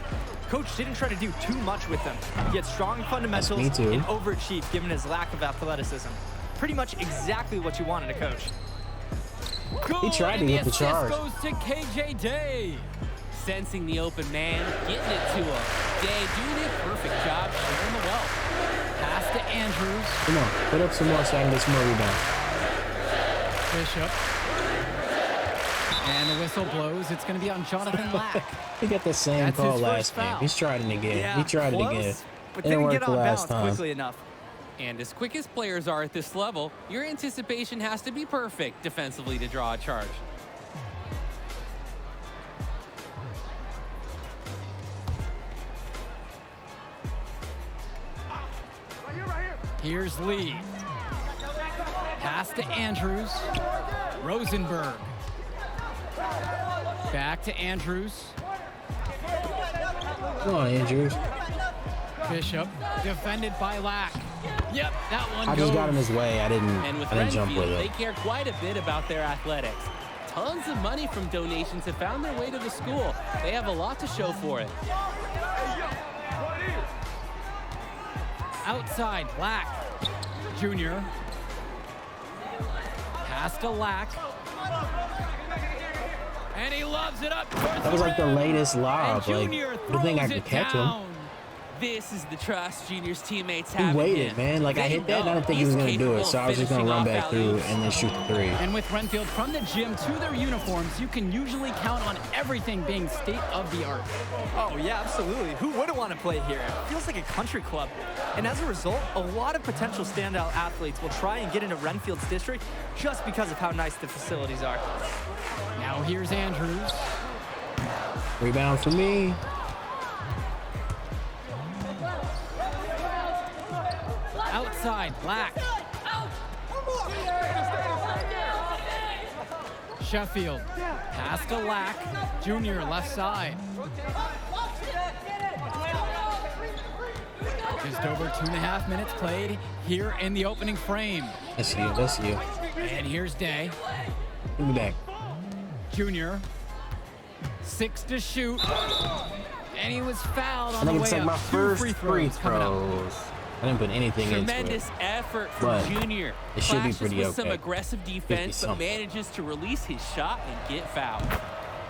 Coach didn't try to do too much with him. He had strong fundamentals and overachieved given his lack of athleticism. Pretty much exactly what you wanted a coach. He tried to get the charge. Goes to KJ Day. Sensing the open man, getting it to him. Day doing a perfect job sharing the wealth. Pass to Andrews. Come on, put up some more so I can get some more rebounds. Bishop. And the whistle blows. It's going to be on Jonathan Lack. He got the same call last game. He's tried it again. Yeah, he tried it again. But it didn't didn't work get the on last balance time. quickly enough. And as quick as players are at this level, your anticipation has to be perfect defensively to draw a charge. Here's Lee. Pass to Andrews. Rosenberg. Back to Andrews. Come on, Andrews. Bishop, defended by Lack. Yep, that one I just got in his way. I didn't jump with Renfield, it. they care quite a bit about their athletics. Tons of money from donations have found their way to the school. They have a lot to show for it. Outside, Lack. Junior. Pass to Lack. And he loves it up. That was like the latest lob. Like, you think I could catch him? This is the trust Junior's teammates He have. waited, man. Like, I hit that and I didn't think he was going to do it. So I was just going to run back through and then shoot the three. And with Renfield from the gym to their uniforms, you can usually count on everything being state of the art. Oh, yeah, absolutely. Who wouldn't want to play here? It feels like a country club. And as a result, a lot of potential standout athletes will try and get into Renfield's district just because of how nice the facilities are. Now here's Andrews. Rebound for me. Outside, Black. Sheffield. Pass to Lack. Junior, left side. Just over 2.5 minutes played here in the opening frame. That's you. That's you. And here's Day. Give me back. Junior. 6 to shoot. And he was fouled on I the think way it's like up. my 2 first free free throws coming up. throws. I didn't put anything into it. Tremendous effort from But Junior. it should be Flashes pretty with okay. some aggressive defense, but 50-something. manages to release his shot and get fouled.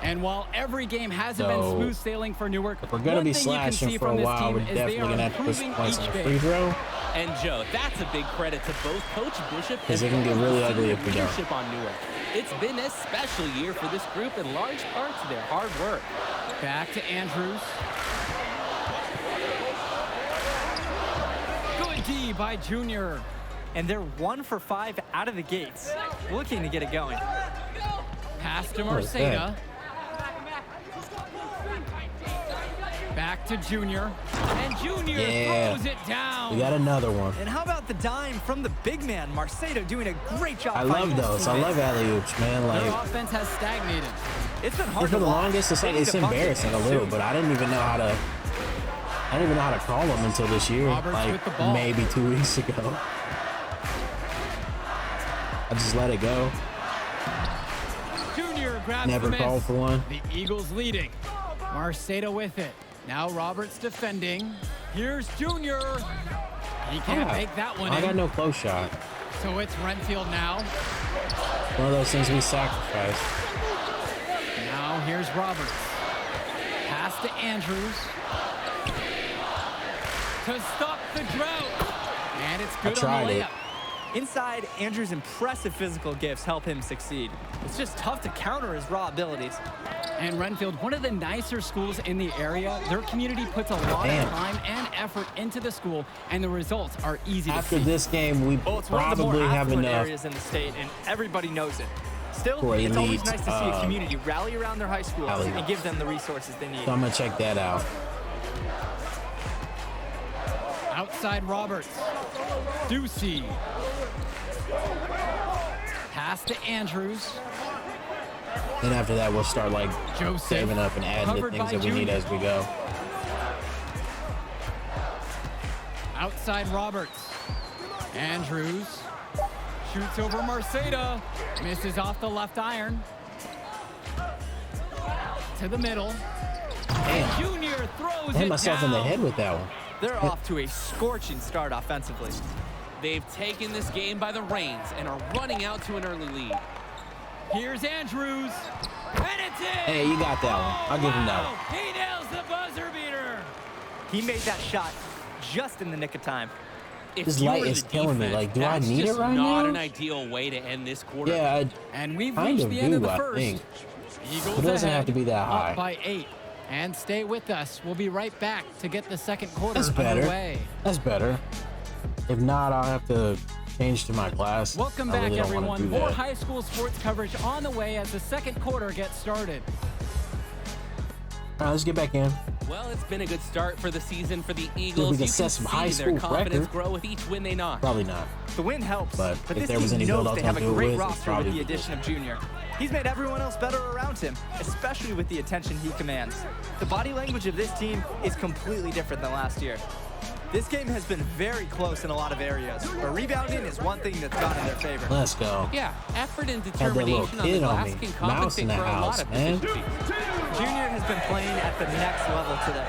And while every game hasn't been So, smooth sailing for Newark, if we're going to be slashing for a while, we're definitely going to have to put some points on the free throw. And Joe, that's a big credit to both Coach Bishop Because and it can get really ugly if we don't. leadership on Newark. It's been a special year for this group in large part to their hard work. Back to Andrews. Good D by Junior. And they're 1 for 5 out of the gates, looking to get it going. Pass to What is Marceda. that? Back to Junior. And Junior Yeah. throws it down. We got another one. And how about the dime from the big man, Marceda, doing a great job. I love finding his those. I teammates. love alley-oops, man. Their Like, offense has stagnated. It's been hard for to the watch. longest, it's They like need it's a bucket embarrassing a little, soon. but I didn't even know how to. I didn't even know how to call them until this year, Roberts with the like ball. maybe 2 weeks ago. I just let it go. Junior grabs Never the miss. called for one. The Eagles leading. Marceda with it. Now Roberts defending. Here's Junior. He can't Yeah. make that one I in. got no close shot. So it's Renfield now. One of those things we sacrifice. Now here's Roberts. Pass to Andrews. To stop the drought. And it's good on tried the it. layup. Inside, Andrew's impressive physical gifts help him succeed. It's just tough to counter his raw abilities. And Renfield, one of the nicer schools in the area, their community puts a lot Damn. of time and effort into the school, and the results are easy to After see. this game, we Well, it's one of the more probably have affluent enough. areas in the state, and everybody knows it. Still, For it's always elite, nice to see a community rally around their high schools alley-oops. and give them the resources they need. So I'm gonna check that out. Outside Roberts. Ducey. Pass to Andrews. Then after that, we'll start like Joseph. saving up and adding the Covered things by that we need Junior. as we go. Outside Roberts. Andrews. Shoots over Marceda. Misses off the left iron. To the middle. Damn. Junior throws I hit it myself down. in the head with that one. They're off to a scorching start offensively. They've taken this game by the reins and are running out to an early lead. Here's Andrews. And it's in. Hey, you got that one. I'll give him that Wow. one. He nails the buzzer beater. He made that shot just in the nick of time. If This you light were is the killing me. defense, Like, do I that's need it just right not now? an ideal way to end this quarter. Yeah, And we've kind reached of the end of do, the I first. think. Eagles It doesn't have ahead, to be that high. Up by 8. And stay with us. We'll be right back to get the second quarter That's better. underway. That's better. If not, I'll have to change to my class. Welcome I back, really don't wanna everyone. do More that. high school sports coverage on the way as the second quarter gets started. All right, let's get back in. Well, it's been a good start for the season for the Eagles. We can You set can some see high their school confidence record. grow with each win they knock. Probably not. The win helps, But if this there was team any build knows I was they have a gonna do it great with, roster with probably the be addition of Junior. He's made everyone else better around him, especially with the attention he commands. The body language of this team is completely different than last year. This game has been very close in a lot of areas, but rebounding is one thing that's gone in their favor. Let's go. Yeah, effort and Had that little determination on the kid on glass me. can Mouse compensate in the for a lot house, of man. deficiencies. Junior has been playing at the next level today.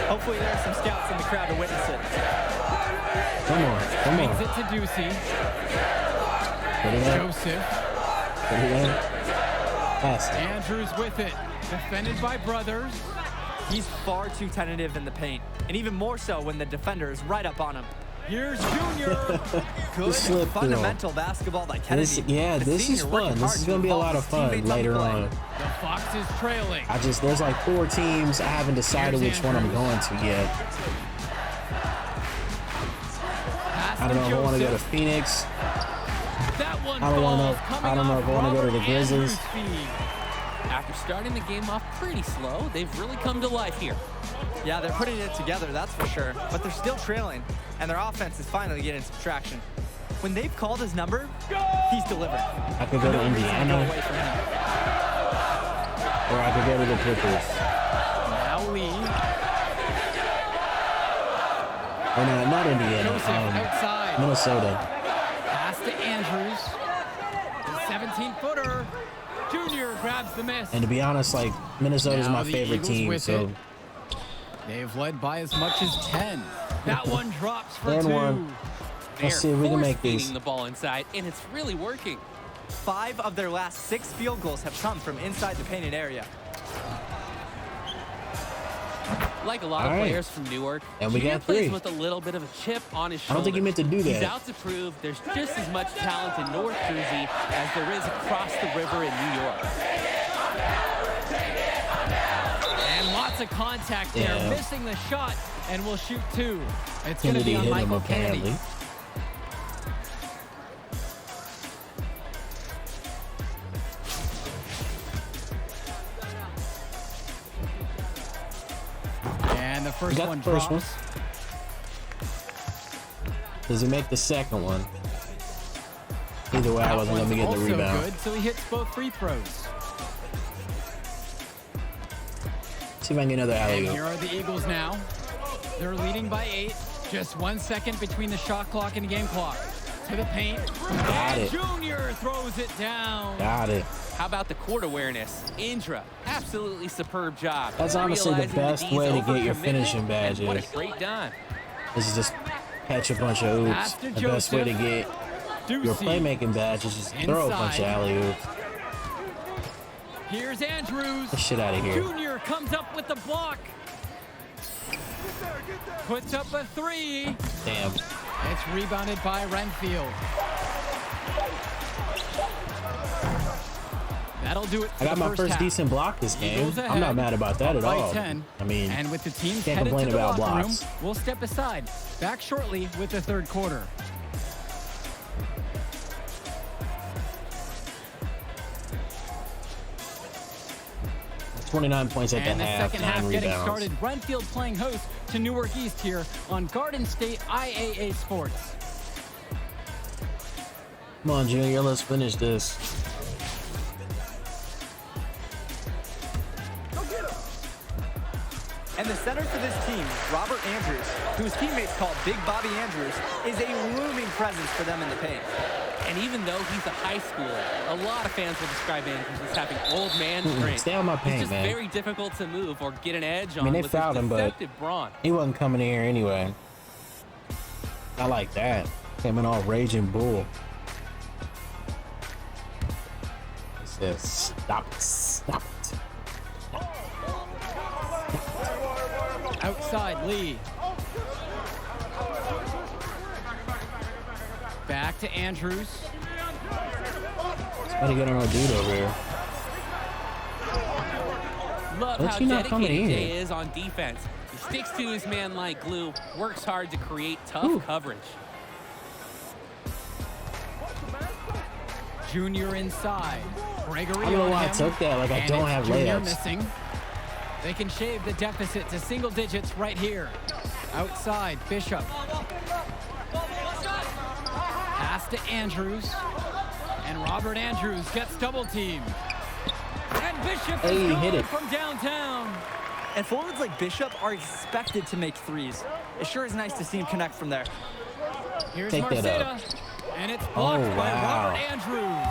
Hopefully there are some scouts in the crowd to witness it. Come on. Come Brings on. it to Ducey. Put it up. Joseph. Put it up. Pass it. Andrews with it. Defended by Brothers. He's far too tentative in the paint, and even more so when the defender is right up on him. Here's Junior. Good slip through. fundamental basketball by Kennedy. This is fun. This is gonna be a lot of fun later on. The Fox is trailing. There's like 4 teams. I haven't decided which one I'm going to yet. I don't know if I want to go to Phoenix. That one I don't know if I want to go to the Grizzlies. After starting the game off pretty slow, they've really come to life here. Yeah, they're putting it together, that's for sure. But they're still trailing, and their offense is finally getting some traction. When they've called his number, he's delivered. I could go to Indiana, or I could go to the Clippers. Now Lee. Oh no, not Indiana. Joseph outside. Minnesota. Pass to Andrews. The 17-footer. Junior grabs the miss. And to be honest, like Minnesota's Now my the favorite Eagles team, with so it. They've led by as much as 10. That one drops for And 2. one. They're Let's see if we can make force-feeding these. the ball inside, and it's really working. 5 of their last 6 field goals have come from inside the painted area. Like a lot of players from Newark, And we Junior got plays 3. with a little bit of a chip on his I shoulder. don't think he meant to do He's that. out to prove there's just as much talent in North Jersey as there is across the river in New York. And lots of contact there, Yeah. missing the shot, and will shoot 2. It's going to Kennedy be on hit him Michael Kennedy. apparently. And the first Got one the first drops. one. Does he make the second one? Either way, I wasn't going to get the Also rebound. good, so he hits both free throws. See if I can get another And alley-oop. here are the Eagles now. They're leading by 8. Just 1 second between the shot clock and the game clock. To the paint. Got And it. Junior throws it down. Got it. How about the court awareness? Indra, absolutely superb job. That's honestly the Realizing best D's way to get your overcommitment, finishing and badges. What a great dime. This is just catch a bunch of oops. Pass to The best way to Joseph. get your Ducey. playmaking badge is just throw a bunch of Inside. alley-oops. Here's Andrews. Get the shit out of here. Junior comes up with the block. Puts up a 3. Damn. It's rebounded by Renfield. That'll do it for I got the my first first half. decent block this game. Eagles I'm ahead, not mad about that at up by all. 10. I mean, And with the teams can't headed complain to the about locker room, blocks. we'll step aside. Back shortly with the third quarter. 29 points at the And the half, second 9 half rebounds. getting started. Renfield playing host to Newark East here on Garden State IAA Sports. Come on, Junior, let's finish this. And the center for this team, Robert Andrews, who his teammates call Big Bobby Andrews, is a looming presence for them in the paint. And even though he's a high schooler, a lot of fans will describe Andrews as having old man strength. Stay on my paint, He's just man. very difficult to move or get an edge on I mean, they with fouled his him, but deceptive brawn. he wasn't coming in here anyway. I like that. Came in all raging bull. He says, stop it, stop it. Outside Lee. Back to Andrews. Somebody get on our dude over here. Love What's how he not coming dedicated in? Jay is on defense. He sticks to his man like glue, works hard to create tough coverage. Junior inside. Gregory I don't know on why I him. took that. Like, I And don't it's have Junior layups. missing. They can shave the deficit to single digits right here. Outside, Bishop. Pass to Andrews. And Robert Andrews gets double teamed. And Bishop is going from downtown. And forwards like Bishop are expected to make threes. It sure is nice to see him connect from there. Here's Marceta, and it's blocked by Robert Andrews.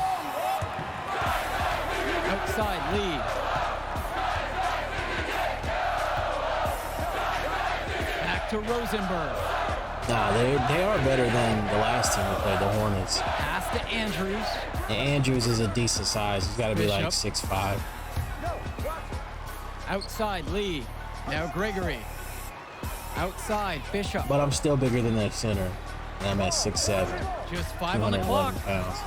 Outside, Lee. Back to Rosenberg. Nah, they are better than the last team we played, the Hornets. Pass to Andrews. And Andrews is a decent size. He's got to be like 6'5". Outside, Lee. Now Gregory. Outside, Bishop. But I'm still bigger than that center. And I'm at 6'7". Just 5 on the clock. Pounds.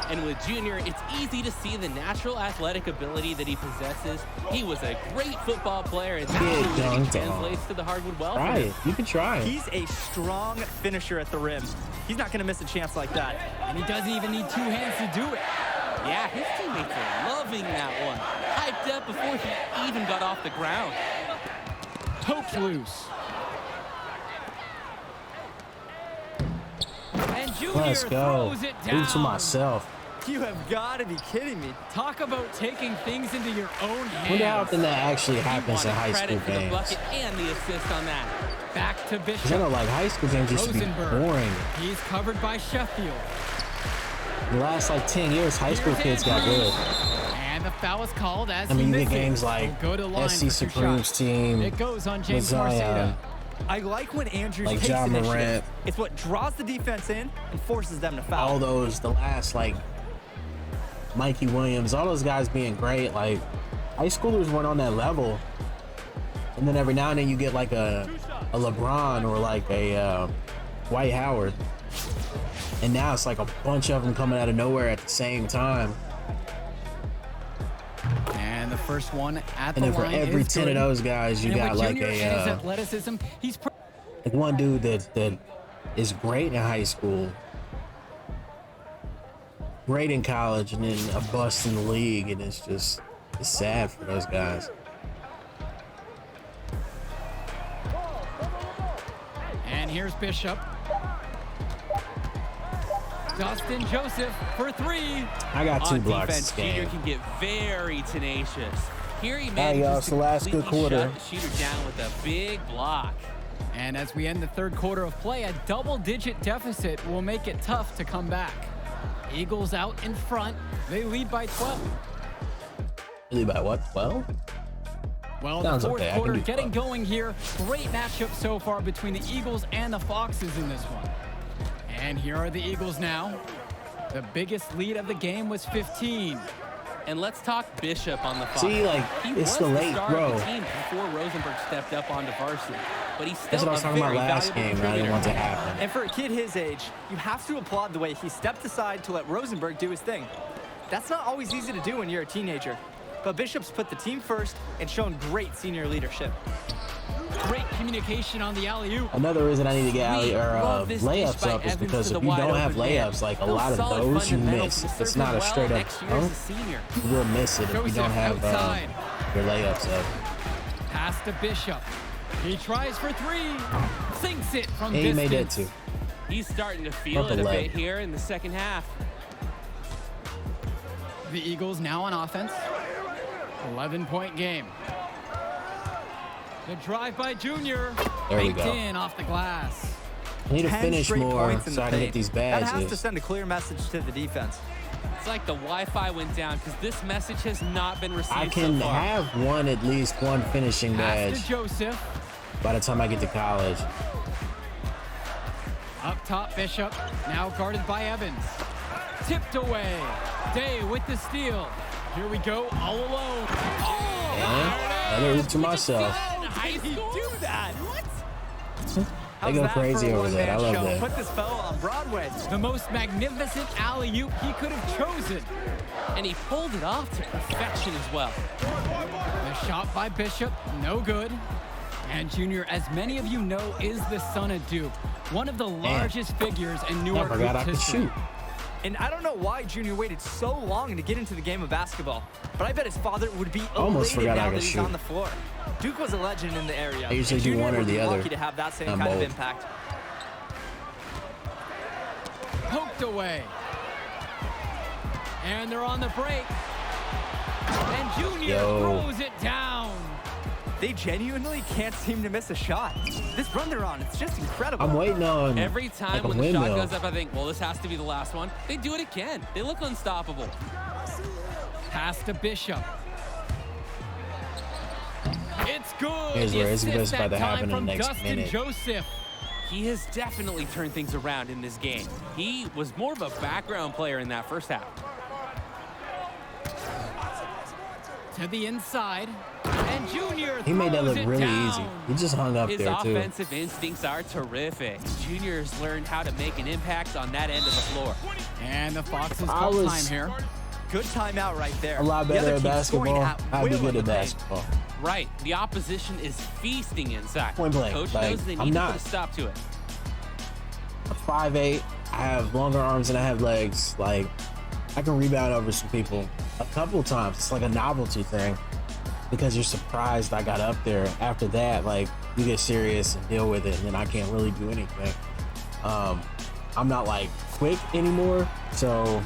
And with Junior, it's easy to see the natural athletic ability that he possesses. He was a great football player, and that translates to the hardwood well. Try it. You can try it. He's a strong finisher at the rim. He's not going to miss a chance like that. And he doesn't even need 2 hands to do it. Yeah, his teammates are loving that one. Hyped up before he even got off the ground. Poked loose. And Junior throws it down. Move to myself. You have got to be kidding me. Talk about taking things into your own hands. Wonder how often that actually happens in high school For the games. bucket and the assist on that. Back to Bishop. I know, like, high school games used to be boring. He's covered by Sheffield. The last, like, 10 years, high school kids got good. And the foul is called as I mean, he you get misses. games like SC Supreme's team. It goes on James Marceta. I like when Andrews like takes John initiative. Morant. It's what draws the defense in and forces them to foul. All those, the last, like, Mikey Williams, all those guys being great. Like, high schoolers weren't on that level. And then every now and then you get like a LeBron or like a Dwight Howard. And now it's like a bunch of them coming out of nowhere at the same time. And the first one at the and then line for every is 10 good. of those guys, you And got with like Junior and his a athleticism, he's like one dude that is great in high school, great in college, and then a bust in the league, and it's sad for those guys. And here's Bishop. Dustin Joseph for 3. I got 2 blocks defense, this game. Junior can get very tenacious. Here he Hey, y'all, manages it's to the last good completely quarter. shut the shooter down with a big block. And as we end the third quarter of play, a double-digit deficit will make it tough to come back. Eagles out in front. They lead by 12. Lead by what, 12? Well, Sounds the fourth okay. quarter getting going here. Great matchup so far between the Eagles and the Foxes in this one. And here are the Eagles now. The biggest lead of the game was 15. And let's talk Bishop on the Fox. See, like, he it's was the late star throw. of the team before Rosenberg stepped up onto varsity. But he's still That's what I was a talking about very last valuable game, and I didn't want to happen. And for a kid his age, you have to applaud the way he stepped aside to let Rosenberg do his thing. That's not always easy to do when you're a teenager. But Bishop's put the team first and shown great senior leadership. Great communication on the alley-oop. Another reason I need to get love this layups dish by up is Evans because to if the you don't wide have open man. layups, like a Those lot of solid those you fundamentals miss. will If it's serve not him a well straight up next year as a dunk, senior. you will miss it if you Joseph don't have outside. your layups up. Pass to Bishop. He tries for 3. Sinks it from He distance. made that too. He's starting to feel Up it the a leg. bit here in the second half. The Eagles now on offense. 11-point game. The drive by Junior. There we Baked go. in off the glass. I need to 10 finish straight more points in so the I can paint. get these That has to badges. send a clear message to the defense. It's like the Wi-Fi went down because this message has not been received I can so far. have at least one finishing Pass badge to Joseph. by the time I get to college. Up top, Bishop. Now guarded by Evans. Tipped away. Day with the steal. Here we go, all alone. Oh, And another hoop to myself. How did he do that? What? They go crazy over that. I love that. Put this fellow on Broadway. the most magnificent alley-oop he could have chosen. And he pulled it off to perfection as well. The shot by Bishop, no good. And Junior, as many of you know, is the son of Duke, one of the largest figures in I Newark forgot I hoops could history. shoot. And I don't know why Junior waited so long to get into the game of basketball, but I bet his father would be elated now that he's on the floor. Duke was a legend in the area. I usually do one or the other. Lucky to have that same kind of impact. Poked away. And they're on the break. And Junior throws it down. They genuinely can't seem to miss a shot. This run they're on, it's just incredible. I'm waiting on every time when the shot goes up, I think, well, this has to be the last one. They do it again. They look unstoppable. Pass to Bishop. It's good. Here's where it's about to happen in the next Dustin minute. Joseph. He has definitely turned things around in this game. He was more of a background player in that first half. To the inside. And Junior He made that look really down. easy. He just hung up His there, too. His offensive instincts are terrific. Junior's learned how to make an impact on that end of the floor. And the Foxes call time here. Good timeout right there. A lot better at basketball. I'd be good at basketball. Right. The opposition is feasting inside. Point blank. Coach Like, knows they I'm need to not. put a stop to it. I'm 5'8". I have longer arms than I have legs. Like, I can rebound over some people a couple times. It's like a novelty thing because you're surprised I got up there. After that, like, you get serious and deal with it, and then I can't really do anything. I'm not like quick anymore, so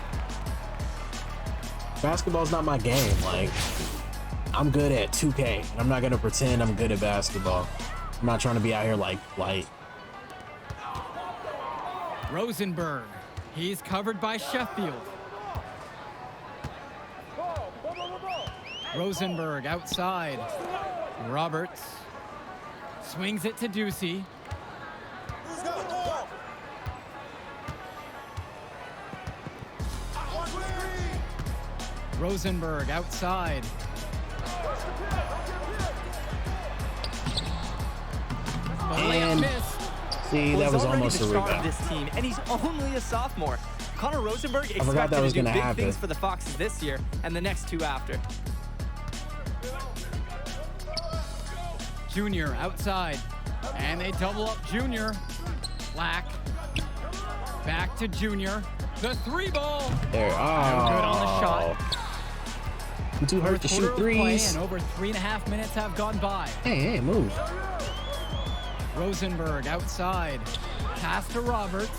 basketball's not my game. Like, I'm good at 2K, and I'm not gonna pretend I'm good at basketball. I'm not trying to be out here like light. Rosenberg. He's covered by Sheffield. Rosenberg outside. Roberts swings it to Ducey. Rosenberg outside. And see, that was almost a rebound. This team, and he's only a sophomore. Connor Rosenberg forgot that was expected to do gonna big happen. things for the Foxes this year and the next two after. Junior outside. And they double up Junior. Black. Back to Junior. The three ball. There. Good on the shot. I'm too hurt to shoot threes. And over 3.5 minutes have gone by. Hey, move. Rosenberg outside. Pass to Roberts.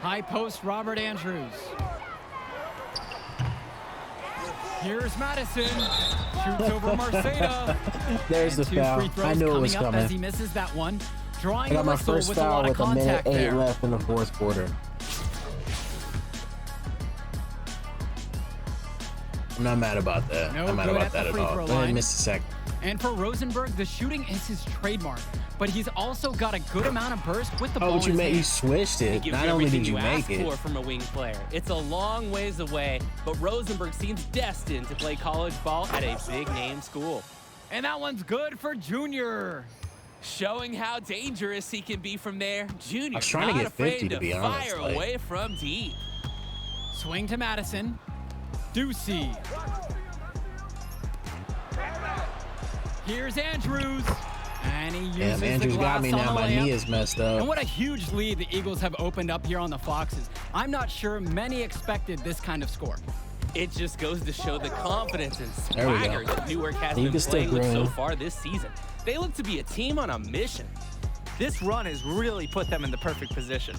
High post, Robert Andrews. Here's Madison. Shoots over Marcena. There's the foul. I knew it was coming up coming. as he misses that one. I Drawing got a my whistle first with a foul lot of with a minute contact 8 there. left in the fourth quarter. I'm not mad about that. No I'm not mad good about at the that at free all. throw Go ahead line. and miss a second. And for Rosenberg, the shooting is his trademark, but he's also got a good amount of burst with the ball. Oh, but you in his made you hand. switched He it. gives Not you only everything did you ask make it. for from a wing player. It's a long ways away, but Rosenberg seems destined to play college ball at a big-name school. And that one's good for Junior. Showing how dangerous he can be from there. Junior I was trying to not get 50, afraid to be honest, fire like- away from deep. Swing to Madison. Ducey. Here's Andrews. And he uses Damn, Andrews the got glass me on now. the My layup. knee is messed up. And what a huge lead the Eagles have opened up here on the Foxes. I'm not sure many expected this kind of score. It just goes to show the confidence and There we go. swagger that Newark has You been can still playing with so green. far this season. They look to be a team on a mission. This run has really put them in the perfect position.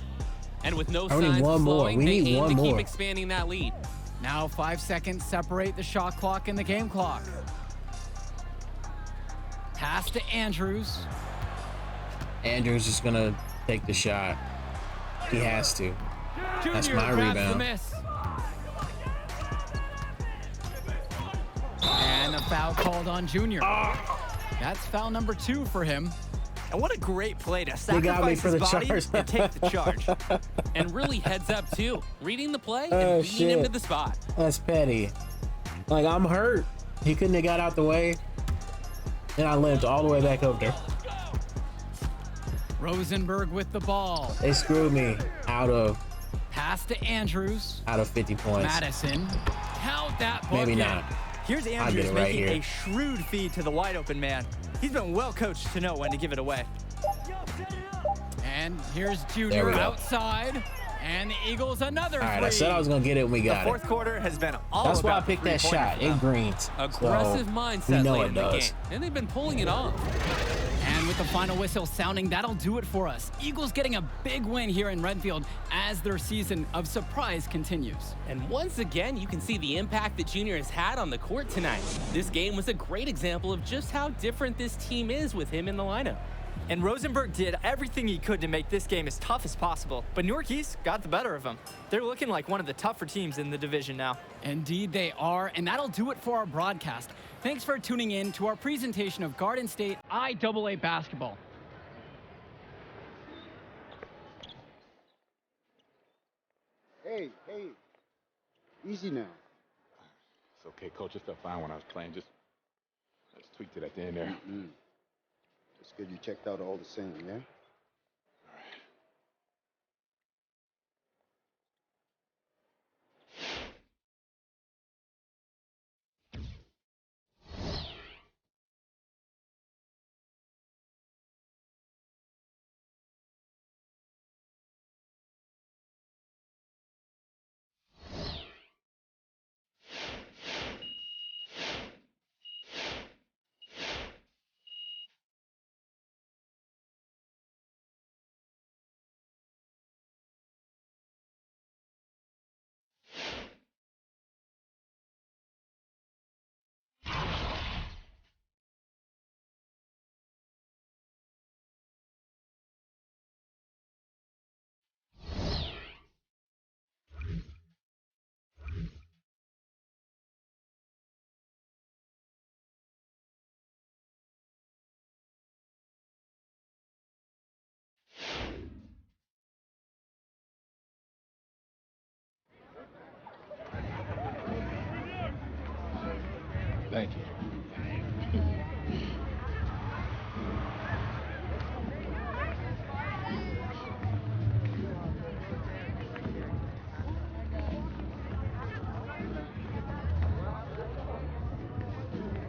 And with no I need signs one of more. slowing, We they need aim one to more. keep expanding that lead. Now 5 seconds separate the shot clock and the game clock. Pass to Andrews. Andrews is going to take the shot. He has to. That's Junior my grabs the rebound. miss. And a foul called on Junior. That's foul number 2 for him. And what a great play to They got me sacrifice for his the body charge. and take the charge. And really heads up, too. Reading the play Oh, and beating him shit. to the spot. That's petty. Like, I'm hurt. He couldn't have got out the way. And I limped all the way back over there. Rosenberg with the ball. They screwed me out of Pass to Andrews. 50 points. Madison. Count that bucket. Maybe not. Here's get Andrews it right making here. a shrewd feed to the wide open man. He's been well coached to know when to give it away. And here's Junior outside. And the Eagles another three. All right, I said I was going to get it when we got it. The fourth quarter has been all That's why I about picked that shot. It greens. Aggressive So mindset know late it in the does. game, and they've been pulling it off. And with the final whistle sounding, that'll do it for us. Eagles getting a big win here in Renfield as their season of surprise continues. And once again, you can see the impact that Junior has had on the court tonight. This game was a great example of just how different this team is with him in the lineup. And Rosenberg did everything he could to make this game as tough as possible. But Newark East got the better of them. They're looking like one of the tougher teams in the division now. Indeed they are, and that'll do it for our broadcast. Thanks for tuning in to our presentation of Garden State IAA basketball. Hey, easy now. It's okay, Coach. It felt fine when I was playing. Just tweaked it at the end there. Just get you checked out all the same, yeah? Thank you.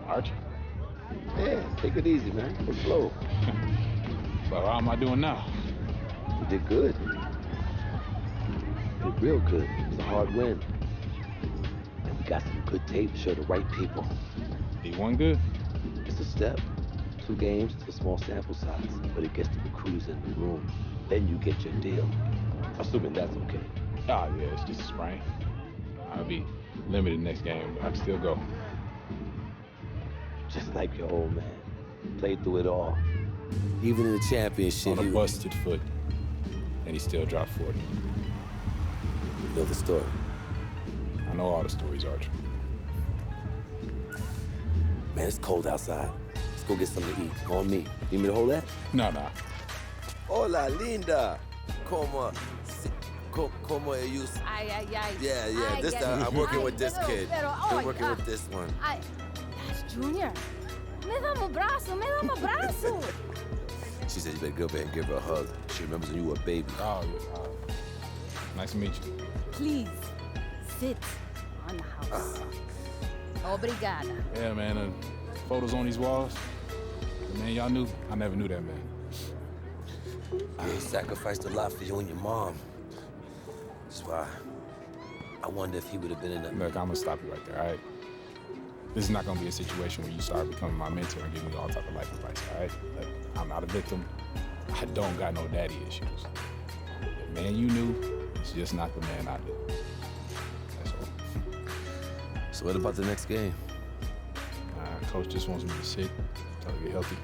Archie. Yeah, take it easy, man. Go slow. So how am I doing now? You did good. You did real good. It's a hard win. And we got some good tape to show the right people. D1 good? It's a step. 2 games, it's a small sample size, but it gets the recruiters in the room. Then you get your deal. Assuming that's okay. Oh, yeah, it's just a sprain. I'll be limited next game, but I can still go. Just like your old man. Played through it all. Even in the championship. On a busted foot, and he still dropped 40. You know the story? I know all the stories, Archie. Man, it's cold outside. Let's go get something to eat. On me. Need me to hold that? No. Hola, linda. Como you? Ay. Yeah. This time I'm working with this kid. I'm working with this one. That's Junior. Me dá um braço. She said you better go over there and give her a hug. She remembers when you were a baby. Oh, yeah. Nice to meet you. Please, sit on the house. Obrigada. Yeah, man. Photos on these walls. Man, y'all knew. I never knew that man. He sacrificed a lot for you and your mom. That's why I wonder if he would have been in that. Look, I'm gonna stop you right there, all right? This is not gonna be a situation where you start becoming my mentor and giving me all type of life advice, all right? Look, I'm not a victim. I don't got no daddy issues. The man you knew is just not the man I knew. That's all. So what about the next game? Coach just wants me to sit until I get healthy.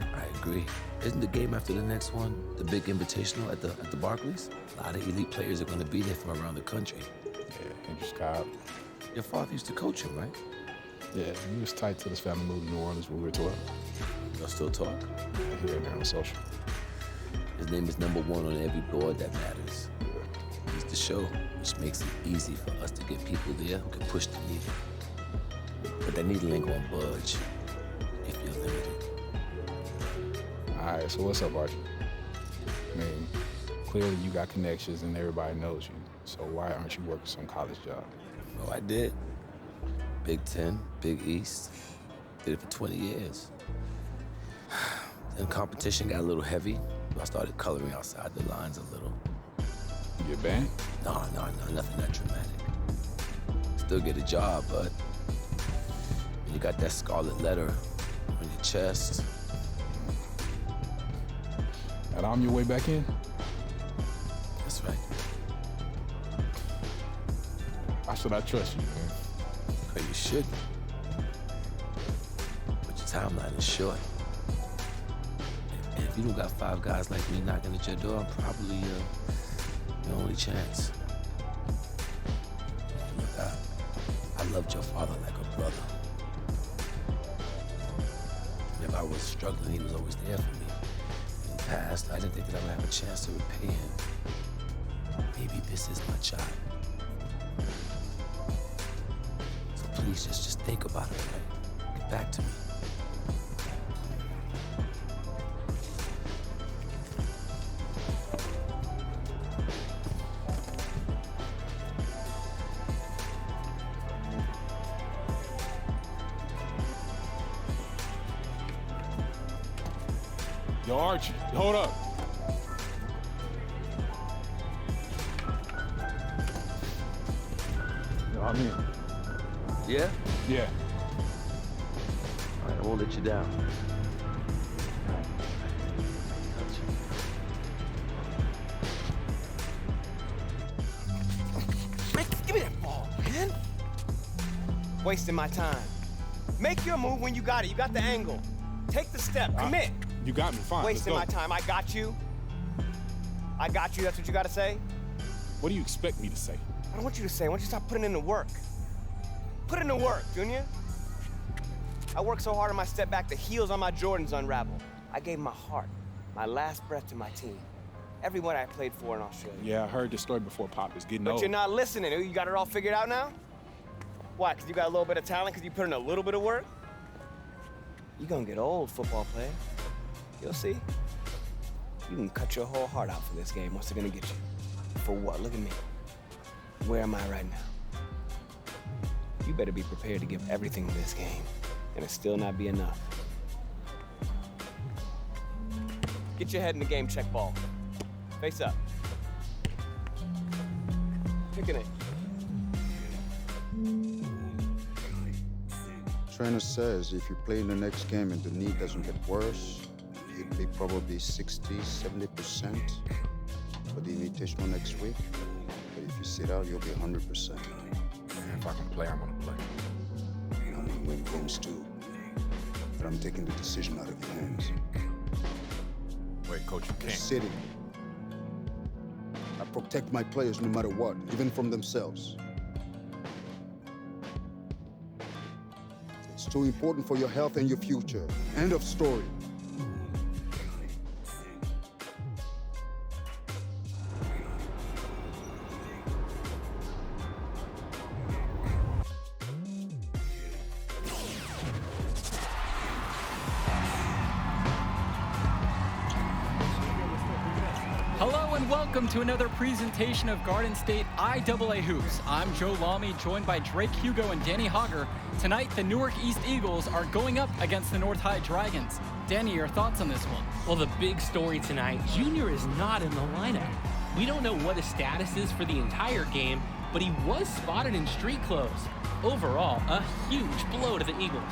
I agree. Isn't the game after the next one the big invitational at the Barclays? A lot of elite players are going to be there from around the country. Yeah, Andrew Scott. Your father used to coach him, right? Yeah, he was tight till his family moved to New Orleans when we were 12. Y'all still talk? Here and there on social. His name is #1 on every board that matters. He's the show, which makes it easy for us to get people there who can push the needle. But that needle ain't gonna budge if you're limited. All right, so what's up, Archie? I mean, clearly you got connections and everybody knows you. So why aren't you working some college job? Oh, I did. Big 10, Big East. Did it for 20 years. Then competition got a little heavy. I started coloring outside the lines a little. You get banned? No, nothing that dramatic. Still get a job, but when you got that scarlet letter on your chest. And I'm your way back in? That's right. Why should I trust you, man? Well, you shouldn't. But your timeline is short. And if you don't got 5 guys like me knocking at your door, I'm probably your only chance. Look, I loved your father like a brother. If I was struggling, he was always there for me. In the past, I didn't think that I would have a chance to repay him. Maybe this is my child. So please just think about it, right? Get back to me. Yo, Archie, hold up. Yo, I'm in. Yeah? Yeah. All right, I won't let you down. Rick, give me that ball, man. Wasting my time. Make your move when you got it. You got the angle. Take the step. Commit. You got me, fine. Wasting my time. I got you. I got you. That's what you got to say? What do you expect me to say? I don't want you to say. I want you to stop putting in the work. Put in the work, Junior. I worked so hard on my step back, the heels on my Jordans unraveled. I gave my heart, my last breath to my team. Everyone I played for in Australia. Yeah, I heard this story before, Pop. It's getting old. But you're not listening. You got it all figured out now? Why, because you got a little bit of talent, because you put in a little bit of work? You're gonna get old, football player. You'll see. You can cut your whole heart out for this game. What's it gonna get you? For what? Look at me. Where am I right now? You better be prepared to give everything in this game, and it still not be enough. Get your head in the game, check ball. Face up. Kicking it. Trainer says if you play in the next game and the knee doesn't get worse, you'll be probably 60–70% for the invitational next week. But if you sit out, you'll be 100%. If I can play, I'm gonna play. I'm gonna win games too. But I'm taking the decision out of your hands. Wait, Coach, you You're can't. sitting. I protect my players no matter what, even from themselves. It's too important for your health and your future. End of story. Hello and welcome to another presentation of Garden State IAA Hoops. I'm Joe Lamy, joined by Drake Hugo and Danny Hogger. Tonight, the Newark East Eagles are going up against the North High Dragons. Danny, your thoughts on this one? Well, the big story tonight, Junior is not in the lineup. We don't know what his status is for the entire game, but he was spotted in street clothes. Overall, a huge blow to the Eagles.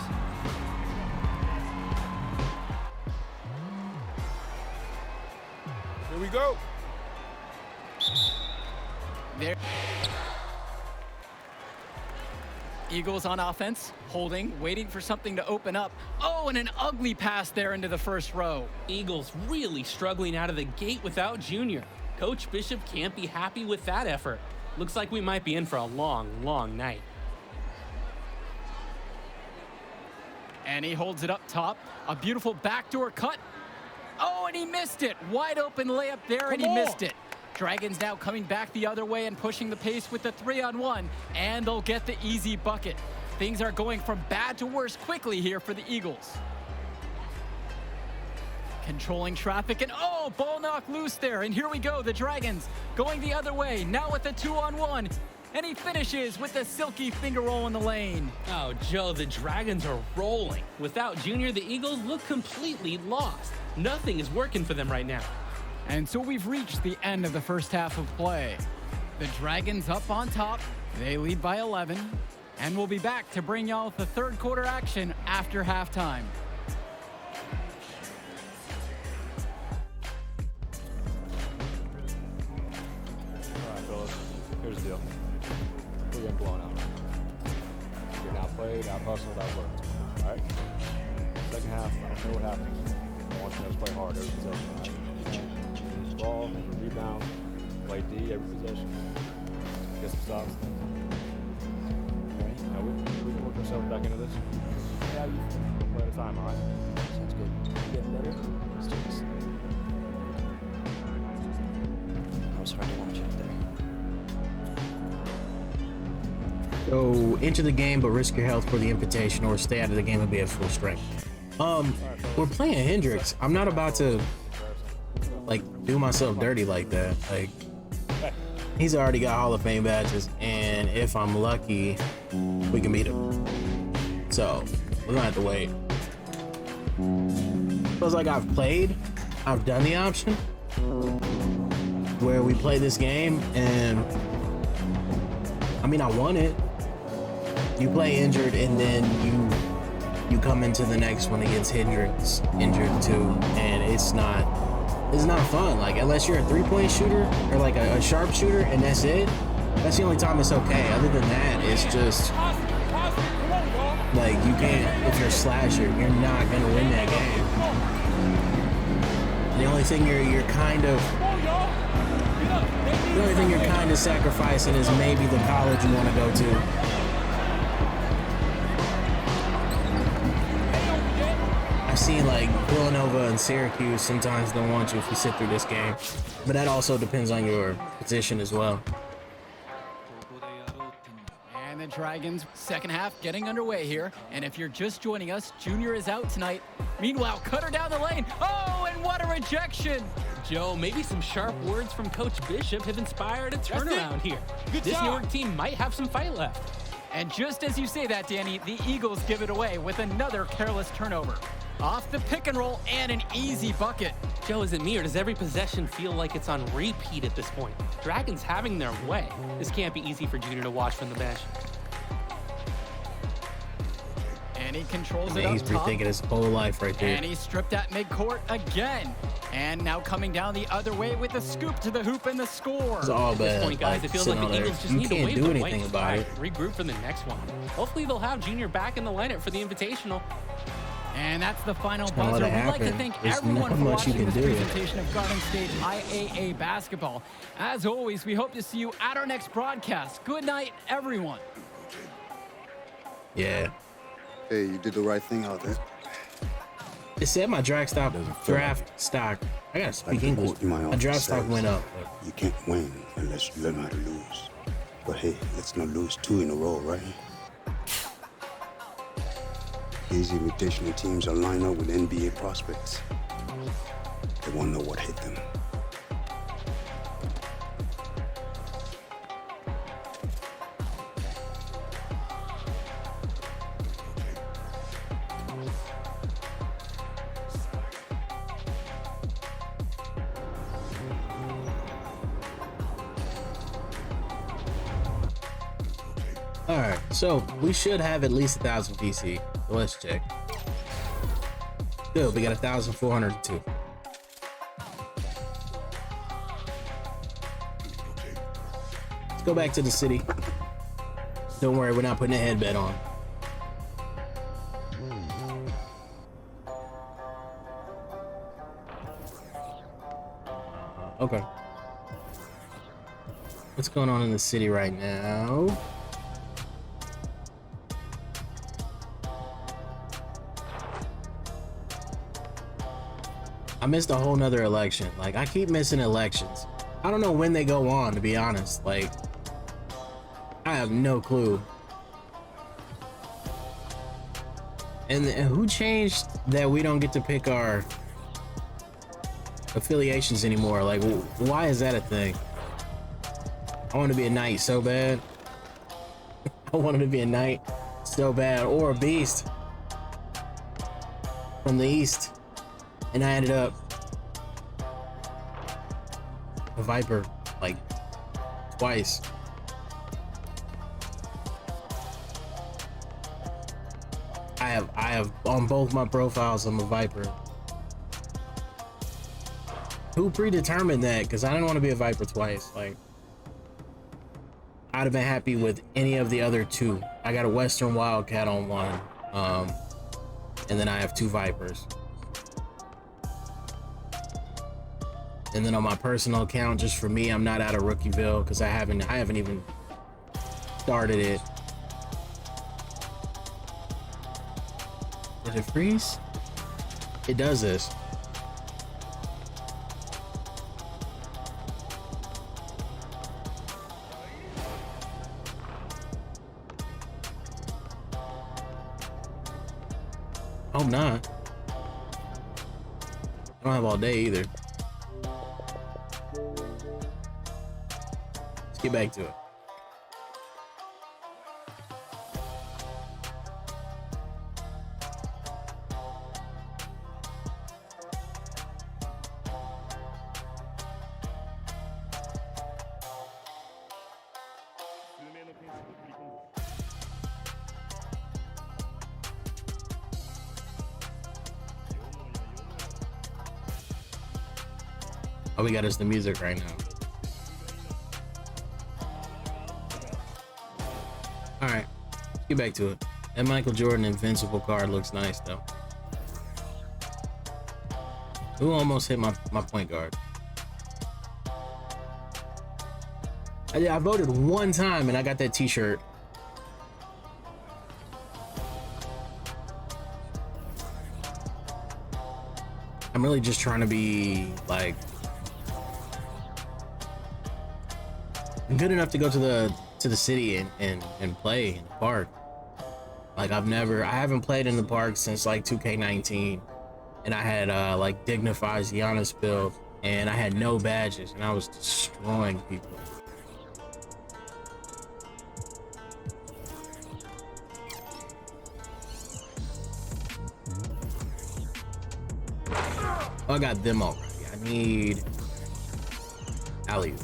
Here we go. There. Eagles on offense, holding, waiting for something to open up. Oh, and an ugly pass there into the first row. Eagles really struggling out of the gate without Junior. Coach Bishop can't be happy with that effort. Looks like we might be in for a long, long night. And he holds it up top. A beautiful backdoor cut. Oh, and he missed it. Wide open layup there, and he missed it. Dragons now coming back the other way and pushing the pace with the 3-on-1, and they'll get the easy bucket. Things are going from bad to worse quickly here for the Eagles. Controlling traffic, and oh, ball knocked loose there, and here we go, the Dragons going the other way, now with the 2-on-1, and he finishes with the silky finger roll in the lane. Oh, Joe, the Dragons are rolling. Without Junior, the Eagles look completely lost. Nothing is working for them right now. And so we've reached the end of the first half of play. The Dragons up on top. They lead by 11. And we'll be back to bring y'all the third quarter action after halftime. All right, fellas. Here's the deal. We're getting blown out. We're getting outplayed, out-hustled, out-worked. All right? Second half, I don't care what happens. I want you guys to play hard every possession. All right? Use ball, every rebound, play D every possession. Get some stops. All right? Now we can work ourselves back into this. Yeah, you one play at a time, all right? Sounds good. Getting better. Let's do this. That was hard to watch out there. So enter the game, but risk your health for the invitation, or stay out of the game and be at full strength. We're playing Hendrix. I'm not about to like do myself dirty like that. Like, he's already got Hall of Fame badges, and if I'm lucky, we can beat him. So we're gonna have to wait. Feels like I've done the option where we play this game, and I mean, I won it. You play injured, and then you come into the next one against Hendrix injured too, and it's not fun. Like, unless you're a three-point shooter or like a sharpshooter, and that's it. That's the only time it's okay. Other than that, it's just like, you can't. If you're a slasher, you're not gonna win that game. The only thing you're kind of sacrificing is maybe the college you want to go to. I've seen like Villanova and Syracuse sometimes don't want you if you sit through this game, but that also depends on your position as well. And the Dragons' second half getting underway here. And if you're just joining us, Junior is out tonight. Meanwhile, Cutter down the lane. Oh, and what a rejection! Joe, maybe some sharp words from Coach Bishop have inspired a turnaround here. This New York team might have some fight left. And just as you say that, Danny, the Eagles give it away with another careless turnover. Off the pick and roll, and an easy bucket. Joe, is it me, or does every possession feel like it's on repeat at this point? Dragons having their way. This can't be easy for Junior to watch from the bench. And he controls it He's up top. rethinking his whole life right there. And he's stripped at midcourt again. And now coming down the other way with a scoop to the hoop and the score. It's all At this bad. point, guys, Like, it feels like the Eagles just need to wave do the anything white about flag. it. Regroup for the next one. Hopefully they'll have Junior back in the lineup for the Invitational. And that's the final Just gonna let buzzer. it We'd like to happen. thank There's everyone not for much you watching can this do. presentation of Garden State IAA basketball. As always, we hope to see you at our next broadcast. Good night, everyone. Yeah. Hey, you did the right thing out there. It said my draft stock. I gotta speak English. My draft stock went up. You can't win unless you learn how to lose. But hey, let's not lose 2 in a row, right? These invitational teams are lined up with NBA prospects. They won't know what hit them. All right, so we should have at least 1,000 VC. So let's check. Good, we got 1,402. Let's go back to the city. Don't worry, we're not putting a headbed on. Okay. What's going on in the city right now? I missed a whole nother election. Like, I keep missing elections. I don't know when they go on, to be honest. Like, I have no clue. And who changed that we don't get to pick our affiliations anymore? Like, why is that a thing? I want to be a knight so bad. I wanted to be a knight so bad, or a beast from the east, and I ended up a Viper like twice. I have on both my profiles, I'm a Viper. Who predetermined that? Because I didn't want to be a Viper twice. Like, I'd have been happy with any of the other two. I got a Western Wildcat on one, and then I have 2 Vipers. And then on my personal account, just for me, I'm not out of Rookieville because I haven't even started it. Did it freeze? It does this. Hope not. I don't have all day either. Let's get back to it. All we got is the music right now. All right, let's get back to it. That Michael Jordan Invincible card looks nice though. Who almost hit my point guard? I voted one time and I got that t-shirt. I'm really just trying to be like good enough to go to the city and play in the park. Like I haven't played in the park since like 2K19, and I had like Dignified's Giannis build, and I had no badges, and I was destroying people. Oh, I got them already. I need alley-oop.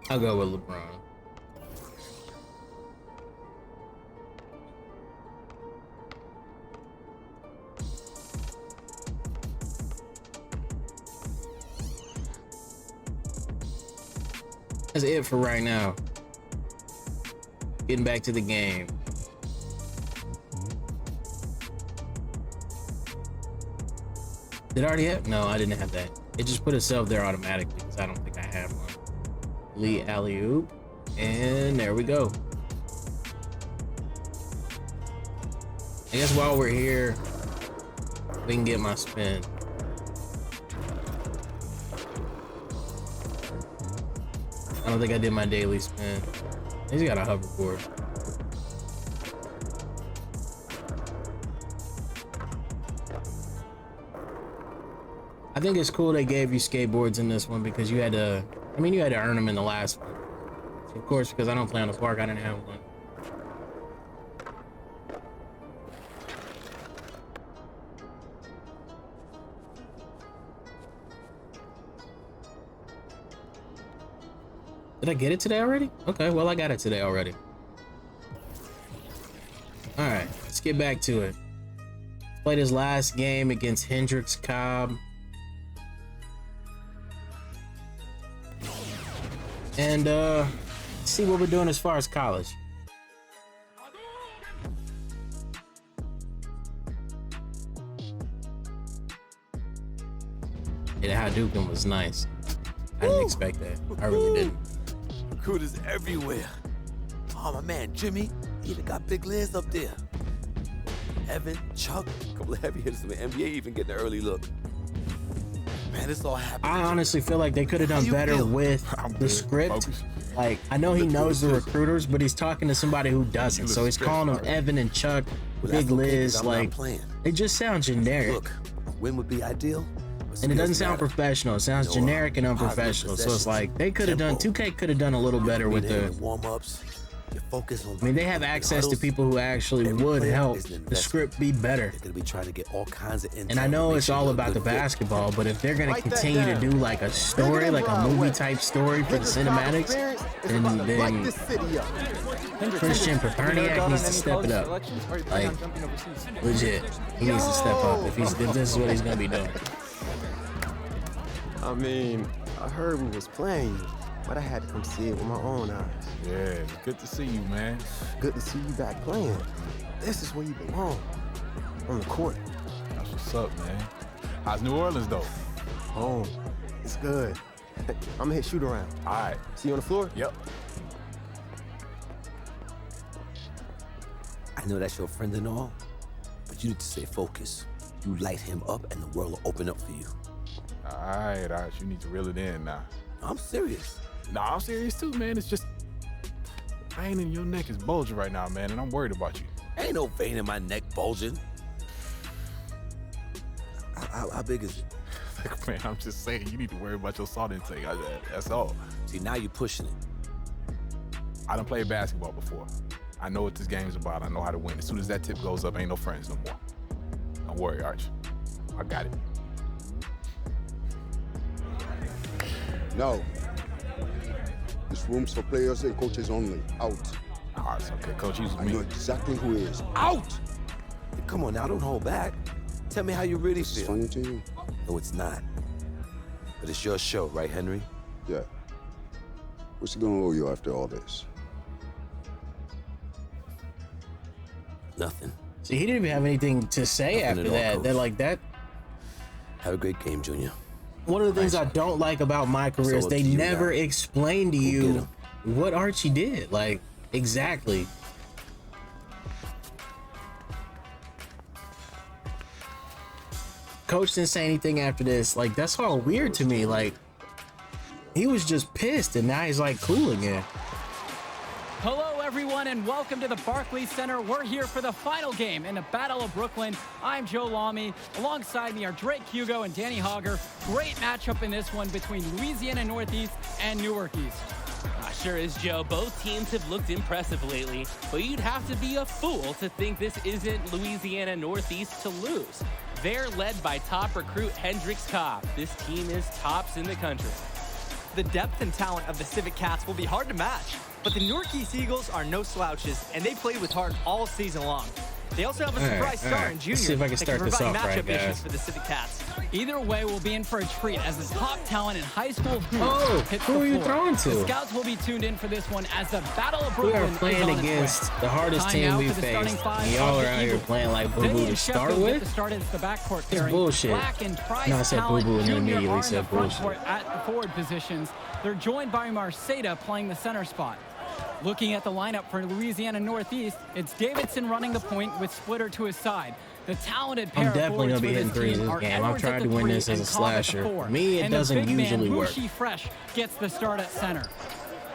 I'll go with LeBron. That's it for right now. Getting back to the game. Did I already have? No, I didn't have that. It just put itself there automatically because I don't think I had one. Lee alley-oop, and there we go. I guess while we're here, we can get my spin. I don't think I did my daily spin. He's got a hoverboard. I think it's cool they gave you skateboards in this one because you had to, you had to earn them in the last one. So of course, because I don't play on the park, I didn't have one. Did I get it today already? Okay, well, I got it today already. All right, let's get back to it. Played his last game against Hendrix Cobb. And see what we're doing as far as college. Yeah, the Hadouken was nice. I didn't expect that. I really didn't. Recruiters everywhere. Oh, my man Jimmy, he even got big Liz up there. Evan, Chuck, a couple of heavy hitters from the NBA even getting an early look. man. This all happened. I honestly feel like they could have done better with the script. Like, I know he knows the recruiters, but he's talking to somebody who doesn't. So he's calling them Evan and Chuck, Big Liz. Like, they just sound generic. Look, when would be ideal? And it doesn't sound professional. It sounds generic and unprofessional. So it's like they could have done. 2K could have done a little better with the warm-ups. I mean, they have access to people who actually would help the script be better. They're gonna be trying to get all kinds of And I know it's all about the basketball, but if they're gonna continue to do like a story, like a movie type story for the cinematics, then Christian Paperniak needs to step it up. Like, legit, he needs to step up if this is what he's gonna be doing. I mean, I heard we was playing, but I had to come see it with my own eyes. Yeah, good to see you, man. Good to see you back playing. This is where you belong, on the court. That's what's up, man. How's New Orleans, though? Home. It's good. I'm gonna hit shoot around. All right. See you on the floor? Yep. I know that's your friend and all, but you need to stay focused. You light him up and the world will open up for you. All right. You need to reel it in now. I'm serious. Nah, I'm serious too, man. It's just the vein in your neck is bulging right now, man, and I'm worried about you. Ain't no vein in my neck bulging. How big is it? Like, man, I'm just saying, you need to worry about your salt intake. That's all. See, now you're pushing it. I done played basketball before. I know what this game's about. I know how to win. As soon as that tip goes up, ain't no friends no more. Don't worry, Arch. I got it. No. This room's for players and coaches only. Out. All right, okay, Coach, use me. I know exactly who he is. Out! Hey, come on now, don't hold back. Tell me how you really feel. It's funny to you? No, it's not. But it's your show, right, Henry? Yeah. What's he gonna owe you after all this? Nothing. See, he didn't even have anything to say after that. They're like that. Have a great game, Junior. One of the things I don't like about MYCAREER is they never explain to you what Archie did. Like, exactly. Coach didn't say anything after this. Like, that's all weird to me. Like, he was just pissed, and now he's like cool again. Hello, everyone, and welcome to the Barclays Center. We're here for the final game in the Battle of Brooklyn. I'm Joe Lamy. Alongside me are Drake Hugo and Danny Hogger. Great matchup in this one between Louisiana Northeast and Newark East. Sure is, Joe. Both teams have looked impressive lately, but you'd have to be a fool to think this isn't Louisiana Northeast to lose. They're led by top recruit Hendrix Cobb. This team is tops in the country. The depth and talent of the Civic Cats will be hard to match, but the Newark East Eagles are no slouches, and they played with heart all season long. They also have a surprise star in Junior. Let's see if I can start this off right, guys. Issues for the Civic Cats. Either way, we'll be in for a treat as the top talent in high school hits who the are you floor. throwing to? The scouts will be tuned in for this one as the Battle of We Brooklyn are playing is on against its way. the hardest Time team now we've for the starting faced. five Y'all of are the out here Eagles. playing like boo-boo Vinny to and start Sheffield get with. the start as the backcourt It's pairing. bullshit. Black and Price No, I said talent boo-boo and then Junior immediately are in said the front bullshit. court at the forward positions. They're joined by Marceda playing the center spot. Looking at the lineup for Louisiana Northeast, it's Davidson running the point with Splitter to his side. The talented pair I'm definitely going to be hitting threes this game. I've tried to win this as a slasher. For me, it doesn't usually work. Mushi Fresh gets the start at center.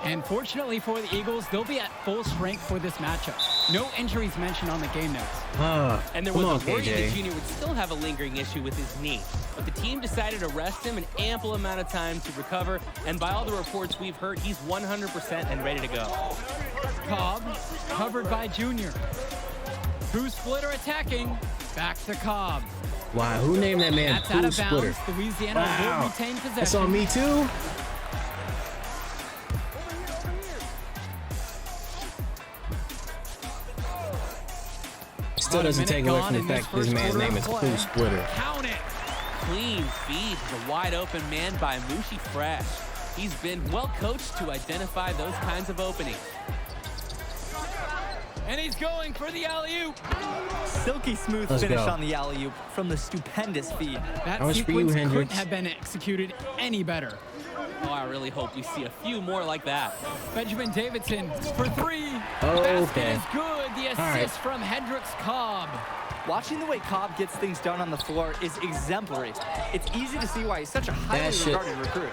And fortunately for the Eagles, they'll be at full strength for this matchup. No injuries mentioned on the game notes. And there was a worry that Junior would still have a lingering issue with his knee. But the team decided to rest him an ample amount of time to recover. And by all the reports we've heard, he's 100% and ready to go. Cobb, covered by Junior. Who's Splitter attacking? Back to Cobb. Wow, who named that man That's out Pooh of Splitter? bounds. Louisiana will retain possession. That's on me too? Still doesn't take away from the fact this man's name is Pooh Splitter. Count it. Clean feed to the wide open man by Mushi Fresh. He's been well coached to identify those kinds of openings. And he's going for the alley-oop. Silky smooth finish on the alley-oop from the stupendous feed. That sequence couldn't have been executed any better. Oh, I really hope we see a few more like that. Benjamin Davidson for three. Oh, Basket okay. is good. The assist from Hendrix Cobb. Watching the way Cobb gets things done on the floor is exemplary. It's easy to see why he's such a highly regarded recruit.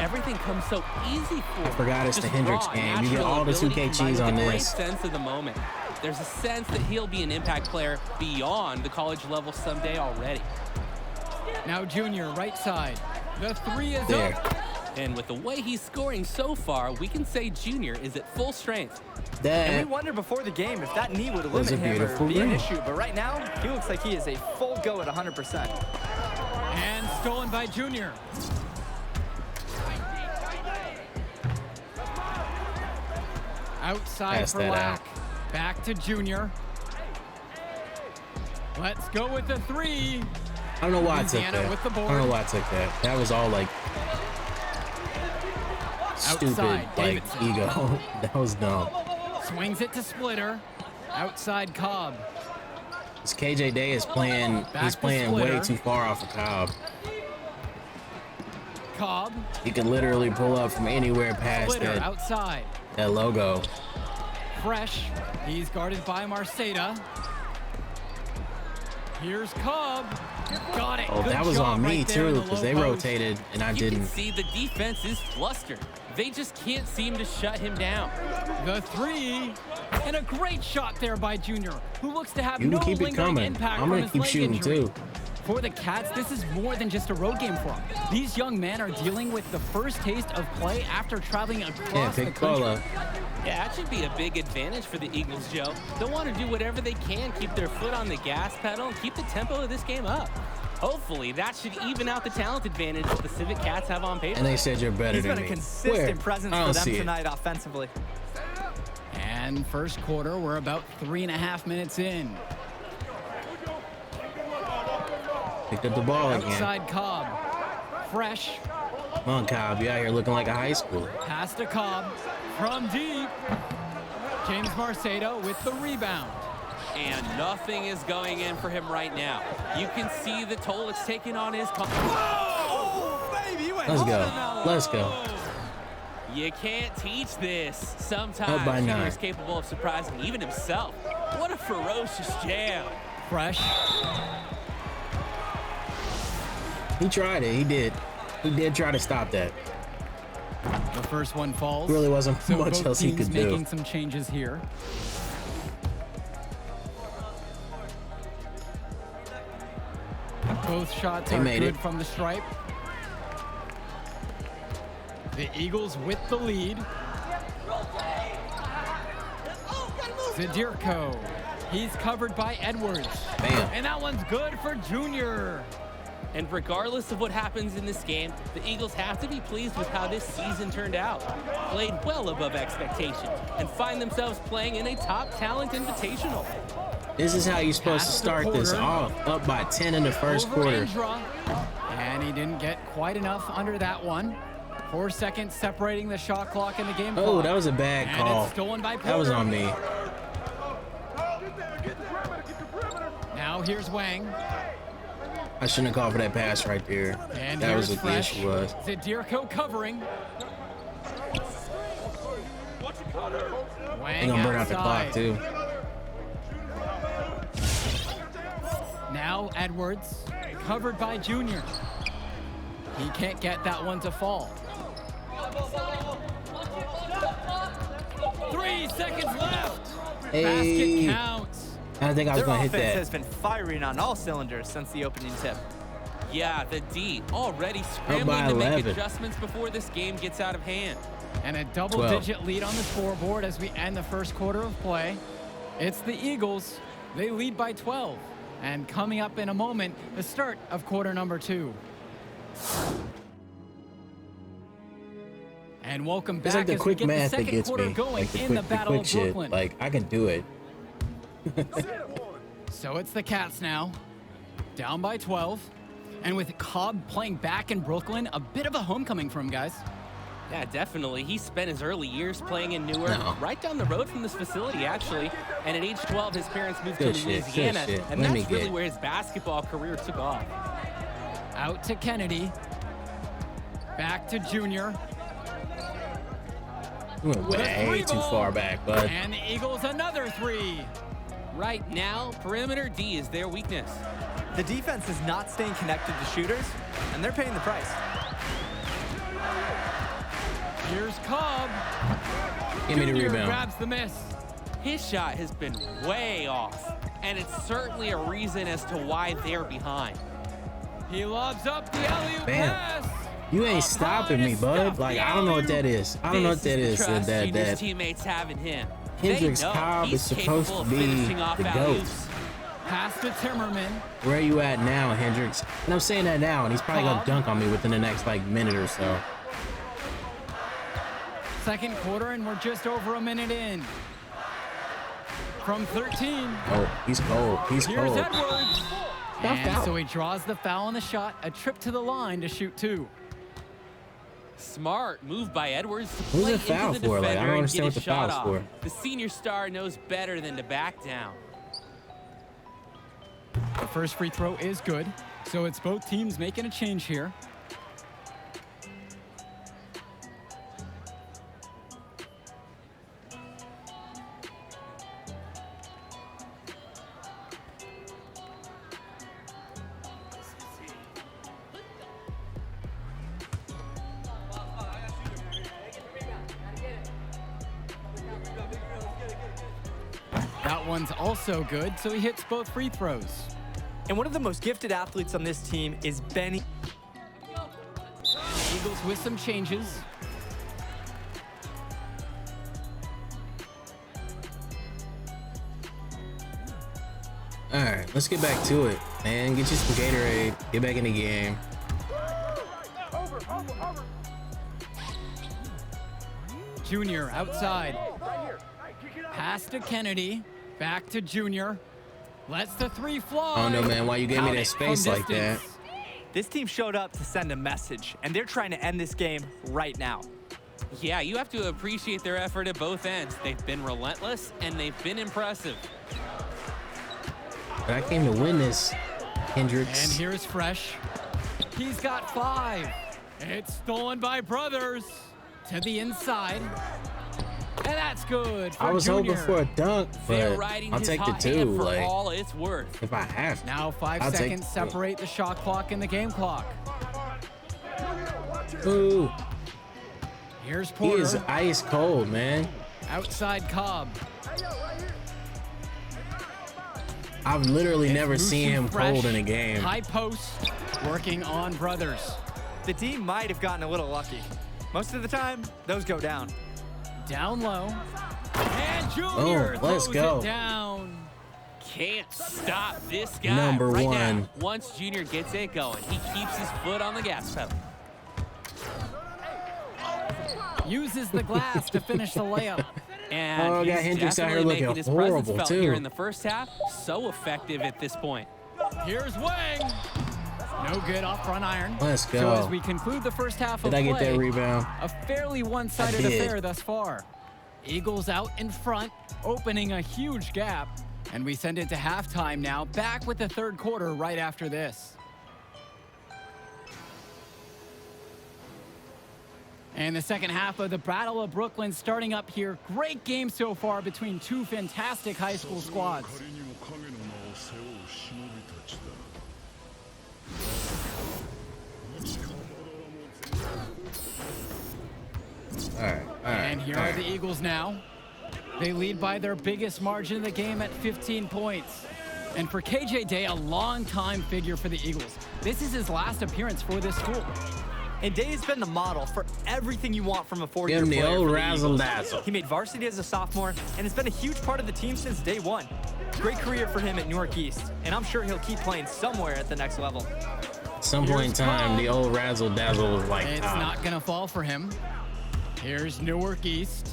Everything comes so easy for him. I forgot it's the Hendricks game. You get all the 2K cheese on Great this. sense of the moment. There's a sense that he'll be an impact player beyond the college level someday already. Now Junior, right side. The three is there. up. And with the way he's scoring so far, we can say Junior is at full strength. And we wondered before the game if that knee would limit him or be an issue, but right now, he looks like he is a full go at 100%. And stolen by Junior. Outside Pass for that Lack. Back to Junior. Let's go with the three. I don't know why Louisiana I took with that. the I don't know board. why I took that. That was all like stupid, Outside, like Davidson. ego. That was dumb. Swings it to Splitter. Outside Cobb. This KJ Day is playing. He's to playing way Splitter. too far off of Cobb. Cobb. He can literally pull up from anywhere past Splitter outside. that logo. Fresh. He's guarded by Marceda. Here's Cobb. Got it. Oh, Good that was job on me right there in too, the because low they post. rotated and I You didn't. can see the defense is flustered. They just can't seem to shut him down. The three. And a great shot there by Junior, who looks to have You no can keep it lingering coming. impact I'm from gonna his keep leg shooting injury. too. For the Cats, this is more than just a road game for them. These young men are dealing with the first taste of play after traveling across the pick country. Cola. Yeah, that should be a big advantage for the Eagles, Joe. They'll want to do whatever they can, keep their foot on the gas pedal, and keep the tempo of this game up. Hopefully, that should even out the talent advantage the Pacific Cats have on paper. And they said you're better He's than been me. a consistent presence I for don't them see it. tonight offensively. And first quarter, we're about 3.5 minutes in. Picked up the ball again. Outside Cobb. Fresh. Come on, Cobb. You out here looking like a high school. Pass to Cobb. From deep. James Marceda with the rebound. And nothing is going in for him right now. You can see the toll it's taking on his... Let's go. Let's go. You can't teach this. Up Sometimes by Junior 9. is capable of surprising even himself. What a ferocious jam. Fresh. He tried it. He did. He did try to stop that. The first one falls. Really wasn't So much both else he teams could do. making some changes here. Both shots They are made good it. from the stripe. The Eagles with the lead. Zadirko. He's covered by Edwards. Bam. And that one's good for Junior. And regardless of what happens in this game, the Eagles have to be pleased with how this season turned out. Played well above expectations and find themselves playing in a top talent invitational. This is how you're supposed to Pass to start this Porter. off. Up by 10 in the first Over quarter. Indra. And he didn't get quite enough under that one. 4 seconds separating the shot clock and the game Oh, clock. that was a bad And call. it's stolen by Porter. That was on me. Now here's Wang. I shouldn't have called for that pass right there. And That was here's what the Fresh. issue was. Zadirko covering. Wang They're gonna burn out the clock outside. too. Now Edwards, covered by Junior. He can't get that one to fall. 3 seconds left. Hey. Basket counts. I think I was Their gonna hit offense that. has been firing on all cylinders since the opening tip. Yeah, the D already by scrambling to make 11. adjustments before this game gets out of hand. And a double-digit lead on the scoreboard as we end the first quarter of play. It's the Eagles. They lead by 12. And coming up in a moment, the start of quarter number 2. And welcome back It's like the as we quick get the math that second gets quarter me. going Like the in the quick Battle of shit. Brooklyn. Like I can do it. So it's the Cats now, down by 12. And with Cobb playing back in Brooklyn, a bit of a homecoming for him, guys. Yeah, definitely. He spent his early years playing in Newark, No. right down the road from this facility, actually. And at age 12, his parents moved Good to shit, good Louisiana, shit. and Let me that's really get- where his basketball career took off. Out to Kennedy. Back to Junior. You went With a way three too ball. far back, bud. And the Eagles another 3. Right now, perimeter D is their weakness. The defense is not staying connected to shooters, and they're paying the price. Here's Cobb. Give me the Junior rebound. grabs the miss. His shot has been way off, and it's certainly a reason as to why they're behind. He lobs up the alley-oop Bam. pass. You ain't stopping me, bud. Like, I don't know what that is. I don't know what that is. Trust That Junior's teammates have in him. Hendricks They know Cobb is he's supposed capable to of be finishing off the GOAT. alley-oops. Pass to Timmerman. Where are you at now, Hendricks? And I'm saying that now, and he's probably gonna Cobb. dunk on me within the next like minute or so. Second quarter, and we're just over a minute in. From 13. Oh, he's cold. He's Here's cold. Edwards. Tough And foul. so he draws the foul on the shot, a trip to the line to shoot 2. Smart move by Edwards to Who's play it foul into the for? Like, I defender don't and understand get what his the foul's shot for. off. The senior star knows better than to back down. The first free throw is good, so it's both teams making a change here. That one's also good, so he hits both free throws. And one of the most gifted athletes on this team is Benny. Eagles with some changes. All right, let's get back to it, man. Get you some Gatorade. Get back in the game. Junior outside. Pass to Kennedy. Back to Junior. Lets the 3 fly. I don't know, man. Why you gave me Count that it space from like that? distance. This team showed up to send a message, and they're trying to end this game right now. Yeah, you have to appreciate their effort at both ends. They've been relentless, and they've been impressive. But I came to win this, Hendricks. And here's Fresh. He's got 5. It's stolen by Brothers. To the inside. And that's good for I was Junior. hoping for a dunk, They're but riding I'll his take the hot 2. hand for Like, all it's worth. if I have to. Now 5 I'll take seconds it. separate the shot clock and the game clock. Ooh, Here's he Porter. is ice cold, man. Outside Cobb. I've literally never It's seen Musu him Fresh. cold in a game. High post. Working on Brothers. The team might have gotten a little lucky. Most of the time, those go down. Down low. And Junior Oh, let's throws go. it down. Can't stop this guy. Number right 1. Now, once Junior gets it going, he keeps his foot on the gas pedal. Uses the glass to finish the layup. And Oh, he's got Hendricks out here definitely looking making his presence horrible, felt too. here in the first half. So effective at this point. Here's Wang. No good off front iron. Let's go. So as we conclude the first half of Did I get play, that rebound? a fairly one-sided I did. affair thus far. Eagles out in front, opening a huge gap. And we send it to halftime now, back with the third quarter right after this. And the second half of the Battle of Brooklyn starting up here. Great game so far between 2 fantastic high school squads. All right. And here are the Eagles now. They lead by their biggest margin of the game at 15 points. And for KJ Day, a long-time figure for the Eagles. This is his last appearance for this school. And Day has been the model for everything you want from a four-year Give player. him the old for razzle Eagles. dazzle. He made varsity as a sophomore and has been a huge part of the team since day one. Great career for him at Newark East, and I'm sure he'll keep playing somewhere at the next level. At some point in time, the old razzle dazzle was like, It's not gonna fall for him. Here's Newark East.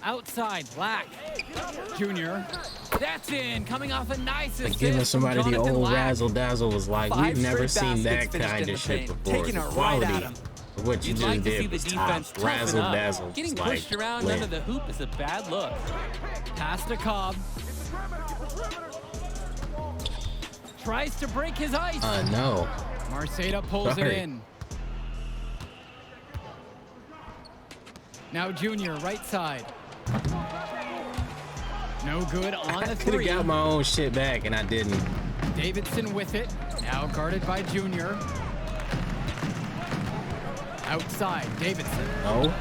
Outside, Black. Junior. That's in, coming off a nice assist. giving somebody from the Jonathan old Lack. razzle dazzle was like, 5 we've never straight seen that baskets finished kind in of the shit paint, before. taking The it right quality at him. of what you You'd just like to see did the was defense top. toughen Razzle up. dazzle. Getting was pushed like, around lit. under the hoop is a bad look. Pass to Cobb. Tries to break his ice. No. Marceda pulls it Sorry. in. Now Junior, right side. No good on the I could have three. got my own shit back, and I didn't. Davidson with it. Now guarded by Junior. Outside, Davidson. No.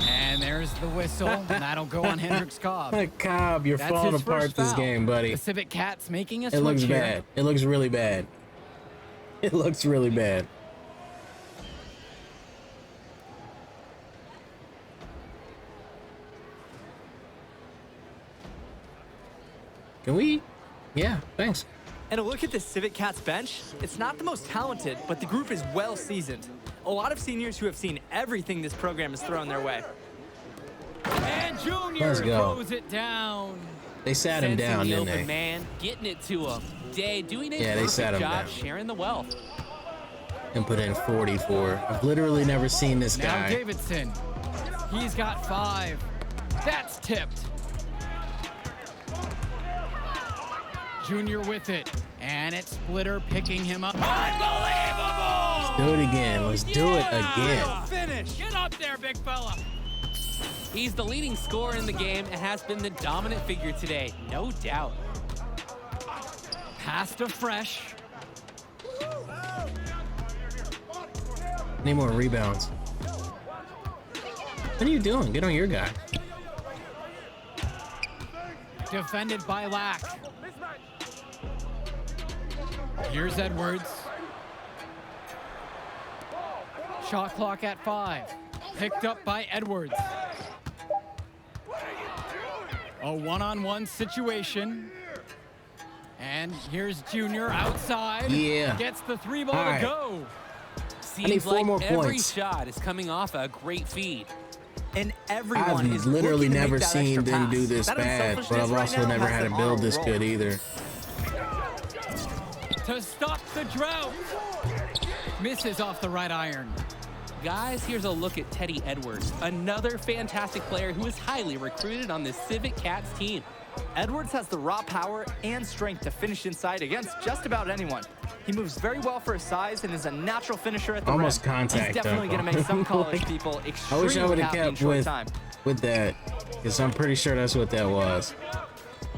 And there's the whistle. And that'll go on Hendricks Cobb. Cobb, you're That's falling his apart first this foul. game, buddy. The Civic Cats making a It switch looks here. bad. It looks really bad. It looks really bad. Can we? Yeah, thanks. And a look at the Civic Cats bench, it's not the most talented, but the group is well seasoned. A lot of seniors who have seen everything this program has thrown their way. And Junior Let's go. throws it down. They sat him Sensing down, the didn't open they? man, getting it to him. Day doing a Yeah, they sat perfect him job down. sharing the wealth. And put in 44. I've literally never seen this Now guy. Davidson. He's got 5. That's tipped. Junior with it. And it's Splitter picking him up. Unbelievable! Do it again. Let's do it again. Finish. Get up there, big fella. He's the leading scorer in the game and has been the dominant figure today, no doubt. Pass to Fresh. Need more rebounds. What are you doing? Get on your guy. Defended by Lack. Here's Edwards. Shot clock at 5. Picked up by Edwards. A one-on-one situation. And here's Junior outside. Yeah. Gets the 3-ball All to right. go. need Seems 4 like more every points. shot is coming off a great feed. And everyone is I've literally looking to never make that seen extra them pass. do this That bad, but unselfishness I've right also now never has had a them on build a this roll. good either. To stop the drought. Misses off the right iron. Guys, here's a look at Teddy Edwards, another fantastic player who is highly recruited on the Civic Cats team. Edwards has the raw power and strength to finish inside against just about anyone. He moves very well for his size and is a natural finisher at the Almost rim. contact. He's definitely going to make some college Like, people I extremely wish I would have happy in kept short time. with that, because I'm pretty sure that's what that was.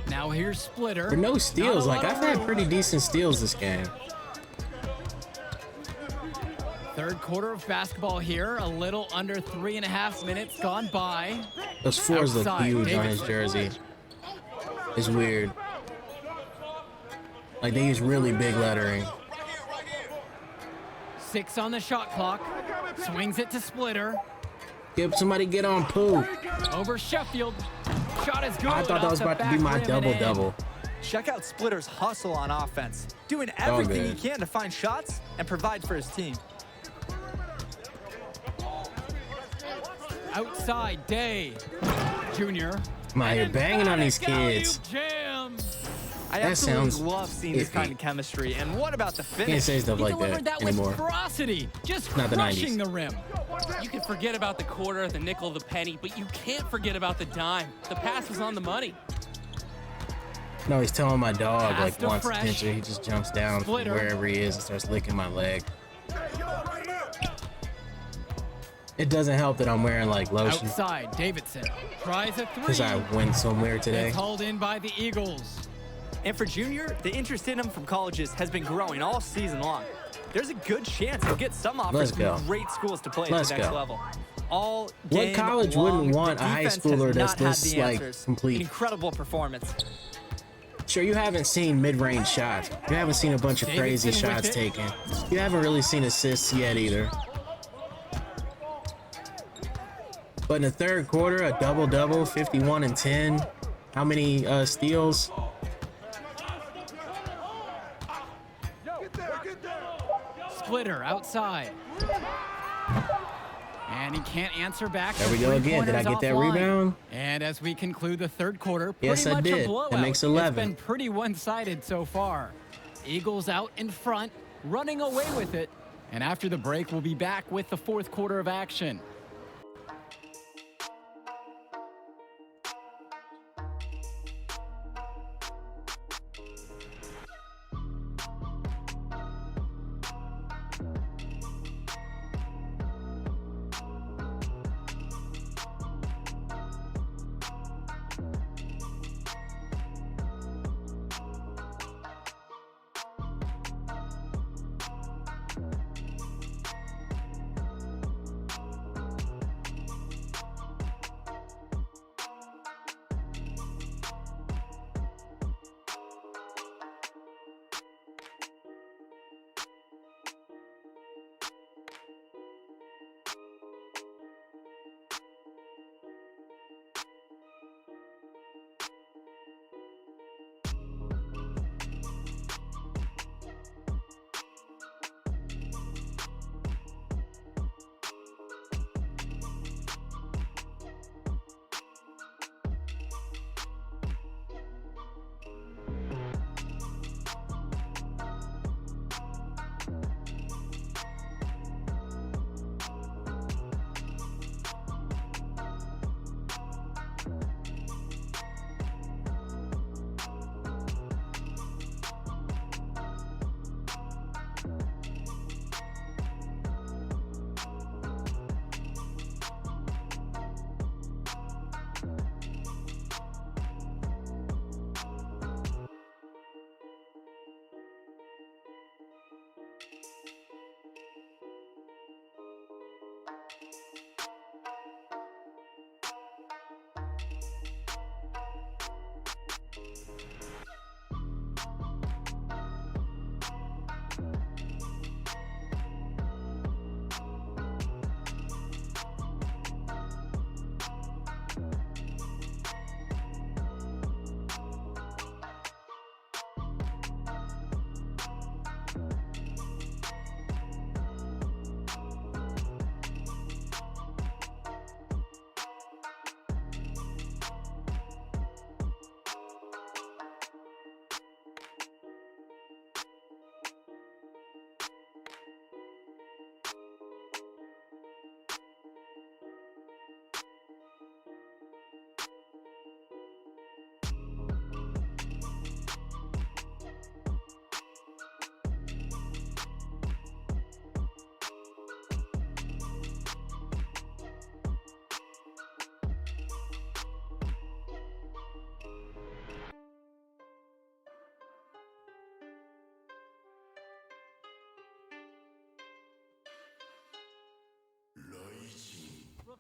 Now here's Splitter. But no steals. Not a Like, lot I've of had room. pretty decent steals this game. Third quarter of basketball here. A little under 3.5 minutes gone by. Those 4s look Outside, huge on his Davidson. jersey. It's weird. Like, they use really big lettering. 6 on the shot clock. Swings it to Splitter. Somebody get on Pooh. Over Sheffield. Shot is good. I thought that off was the about to be back my rim and double-double. Check out Splitter's hustle on offense, doing all everything he good. can to find shots and provide for his team. Outside, Day. Junior. I'm out here banging on these kids. Jam. I That absolutely sounds love seeing this iffy. kind of chemistry. And what about the finish? Can't say stuff He like delivered that that with anymore. ferocity. Just Not the crushing 90s. the rim. You can forget about the quarter, the nickel, the penny, but you can't forget about the dime. The pass was on the money. No, he's telling my dog, Pass like, to wants Fresh. attention. He just jumps down from Splitter. wherever he is and starts licking my leg. It doesn't help that I'm wearing, like, lotion. Outside, Davidson. Tries a 3. Because I went somewhere today. It's hauled in by the Eagles. And for Junior, the interest in him from colleges has been growing all season long. There's a good chance he'll get some offers Let's from go. great schools to play Let's at the next go. level. All What game college long, wouldn't want the a high defense schooler has that's not had this, the like, answers. complete? An incredible performance. Sure, you haven't seen mid-range shots. You haven't seen a bunch of crazy Davidson with shots it. taken. You haven't really seen assists yet either. But in the third quarter, a double-double, 51 and 10. How many steals? Splitter outside. And he can't answer back. There The we go again. Did I three-pointer's get that offline. rebound? And as we conclude the third quarter, Yes, pretty I much did. a blowout. That makes 11. It's been pretty one-sided so far. Eagles out in front, running away with it. And after the break, we'll be back with the fourth quarter of action.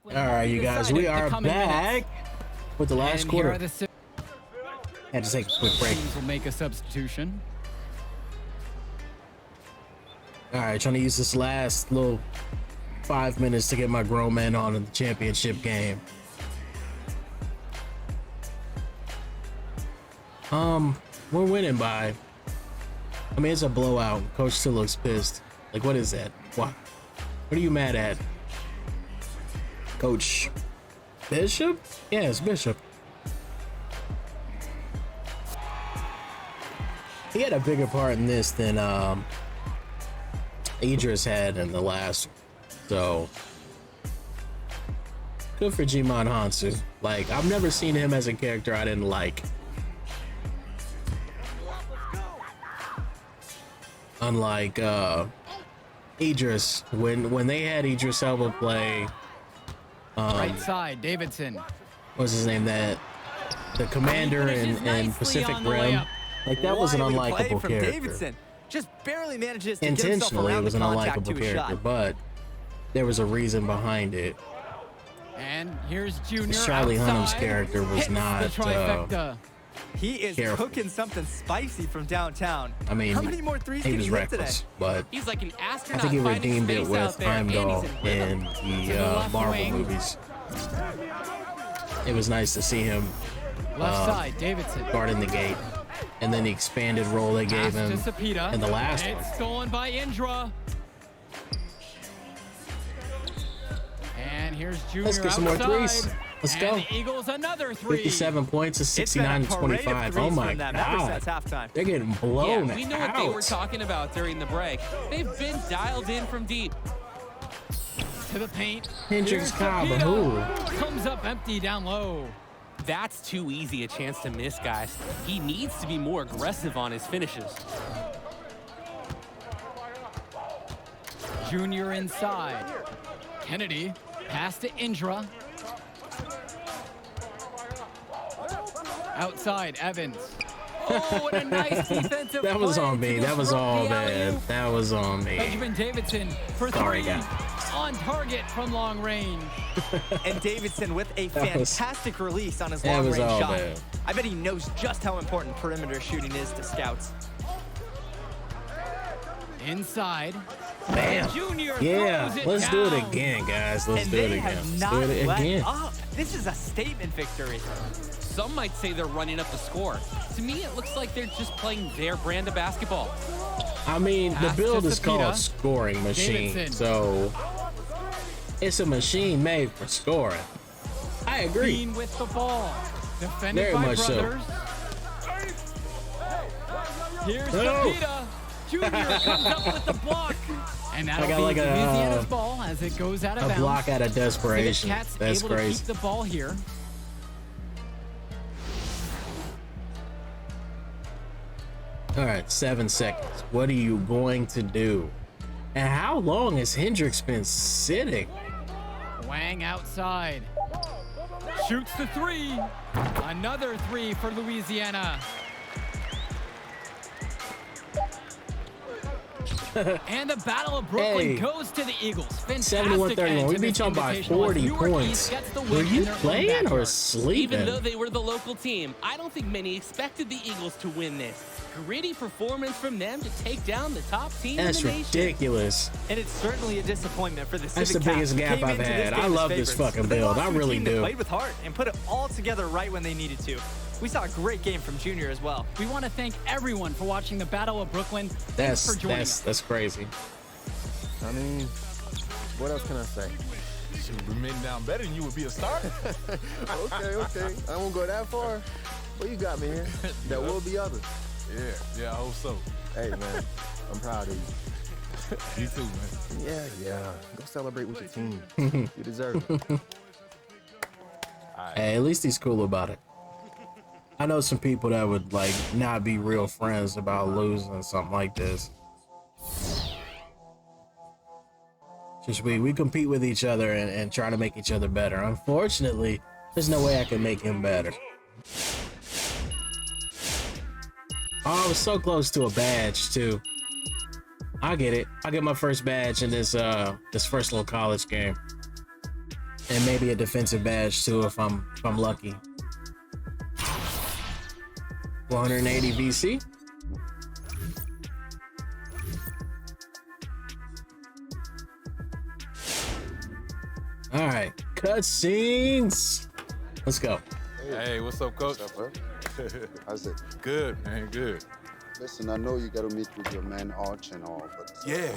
All right, you guys, we are back with the last quarter. Had to take a quick break. Will make a substitution. All right, trying to use this last little 5 minutes to get my grown man on in the championship game. We're winning by, I mean, it's a blowout. Coach still looks pissed. Like, what is that? What are you mad at? Coach Bishop? Yeah, it's Bishop. He had a bigger part in this than Idris had in the last. So good for Jimon Hansu. Like, I've never seen him as a character I didn't like. Unlike Idris, when they had Idris Elba play Right side, Davidson. What's his name? That the commander in Pacific Rim. Like, that was an unlikable character. Davidson just barely manages to Intentionally, it was an unlikable character, shot. but there was a reason behind it. And here's Junior. Charlie outside. Hunnam's character was not. He is cooking something spicy from downtown. I mean, how many more threes he can was he hit today? reckless, but He's like an astronaut. I think he finding redeemed it space with out there, and Heimdall he's in rhythm. in the Marvel movies. It was nice to see him Left side, Davidson. guarding the gate, and then the expanded role they gave him in the last one. It's stolen by Indra. And here's Junior. Let's get some more outside. threes. Let's And go. the Eagles another three. 57 points to 69-25. Oh my God. They're getting blown Yeah, we know what they were out. talking about during the break. They've been dialed in from deep. To the paint. Hendricks Here's Cobb, Pepito. who? Comes up empty down low. That's too easy a chance to miss, guys. He needs to be more aggressive on his finishes. Junior inside. Kennedy. Pass to Indra. Outside, Evans. Oh, what a nice defensive That was play on me. to That was disrupt all the bad. alley-oop. That was on me. Benjamin Davidson for Sorry, three. guys. On target from long range. And Davidson with a fantastic release on his that was long-range all shot. bad. I bet he knows just how important perimeter shooting is to scouts. Inside. Bam. Junior Yeah, throws it let's do it down. again, guys. Let's And do it they again. have Let's not do it let again. up. This is a statement victory. Some might say they're running up the score. To me, it looks like they're just playing their brand of basketball. I mean, the Pass to build is Cepeda. called scoring machine, Davidson. so it's a machine made for scoring. I agree. Bean with the ball. Defended Very by much so. brothers. Here's No. Cepeda. Junior comes up with the block. And that'll I got be like a, Louisiana's ball as it goes out of a bounds. block out of So the desperation. Cats That's able to crazy. keep the ball here. All right, 7 seconds. What are you going to do? And how long has Hendricks been sitting? Wang outside. Shoots the three. Another three for Louisiana. And the Battle of Brooklyn goes to the Eagles. Fantastic 71-31. We beat y'all by 40 points. Were you playing or sleeping? Even though they were the local team, I don't think many expected the Eagles to win this. Gritty performance from them to take down the top team That's in the nation. ridiculous. And it's certainly a disappointment for the That's the Civic biggest Cats. gap I've had. I love this fucking build. I really do. They played with heart and put it all together right when they needed to. We saw a great game from Junior as well. We want to thank everyone for watching the Battle of Brooklyn. Thanks for joining us. That's crazy. I mean, what else can I say? Should we been down better than you would be a starter. Okay. I won't go that far. But you got me here. There will be others. Yeah, I hope so. Hey, man, I'm proud of you. You too, man. Yeah. Go celebrate with your team. You deserve it. Hey, at least he's cool about it. I know some people that would like not be real friends about losing something like this. Just we compete with each other and try to make each other better. Unfortunately, there's no way I can make him better. Oh, I was so close to a badge too. I get it. I'll get my first badge in this first little college game. And maybe a defensive badge too if I'm lucky. 180 VC. All right, cutscenes. Let's go. Hey, what's up, Coach? What's up, bro? How's it? Good, man, good. Listen, I know you got to meet with your man Arch and all, but... Yeah.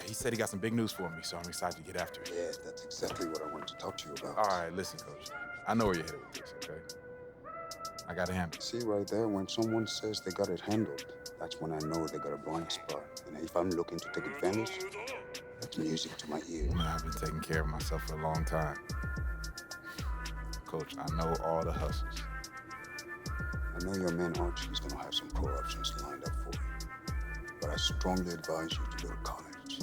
He said he got some big news for me, so I'm excited to get after it. Yeah, that's exactly what I wanted to talk to you about. All right, listen, Coach. I know where you're headed with this, okay? I got it handled. See right there, when someone says they got it handled, that's when I know they got a blind spot. And if I'm looking to take advantage, that's music to my ear. Man, I've been taking care of myself for a long time. Coach, I know all the hustles. I know your man Archie is gonna have some pro options lined up for you. But I strongly advise you to go to college.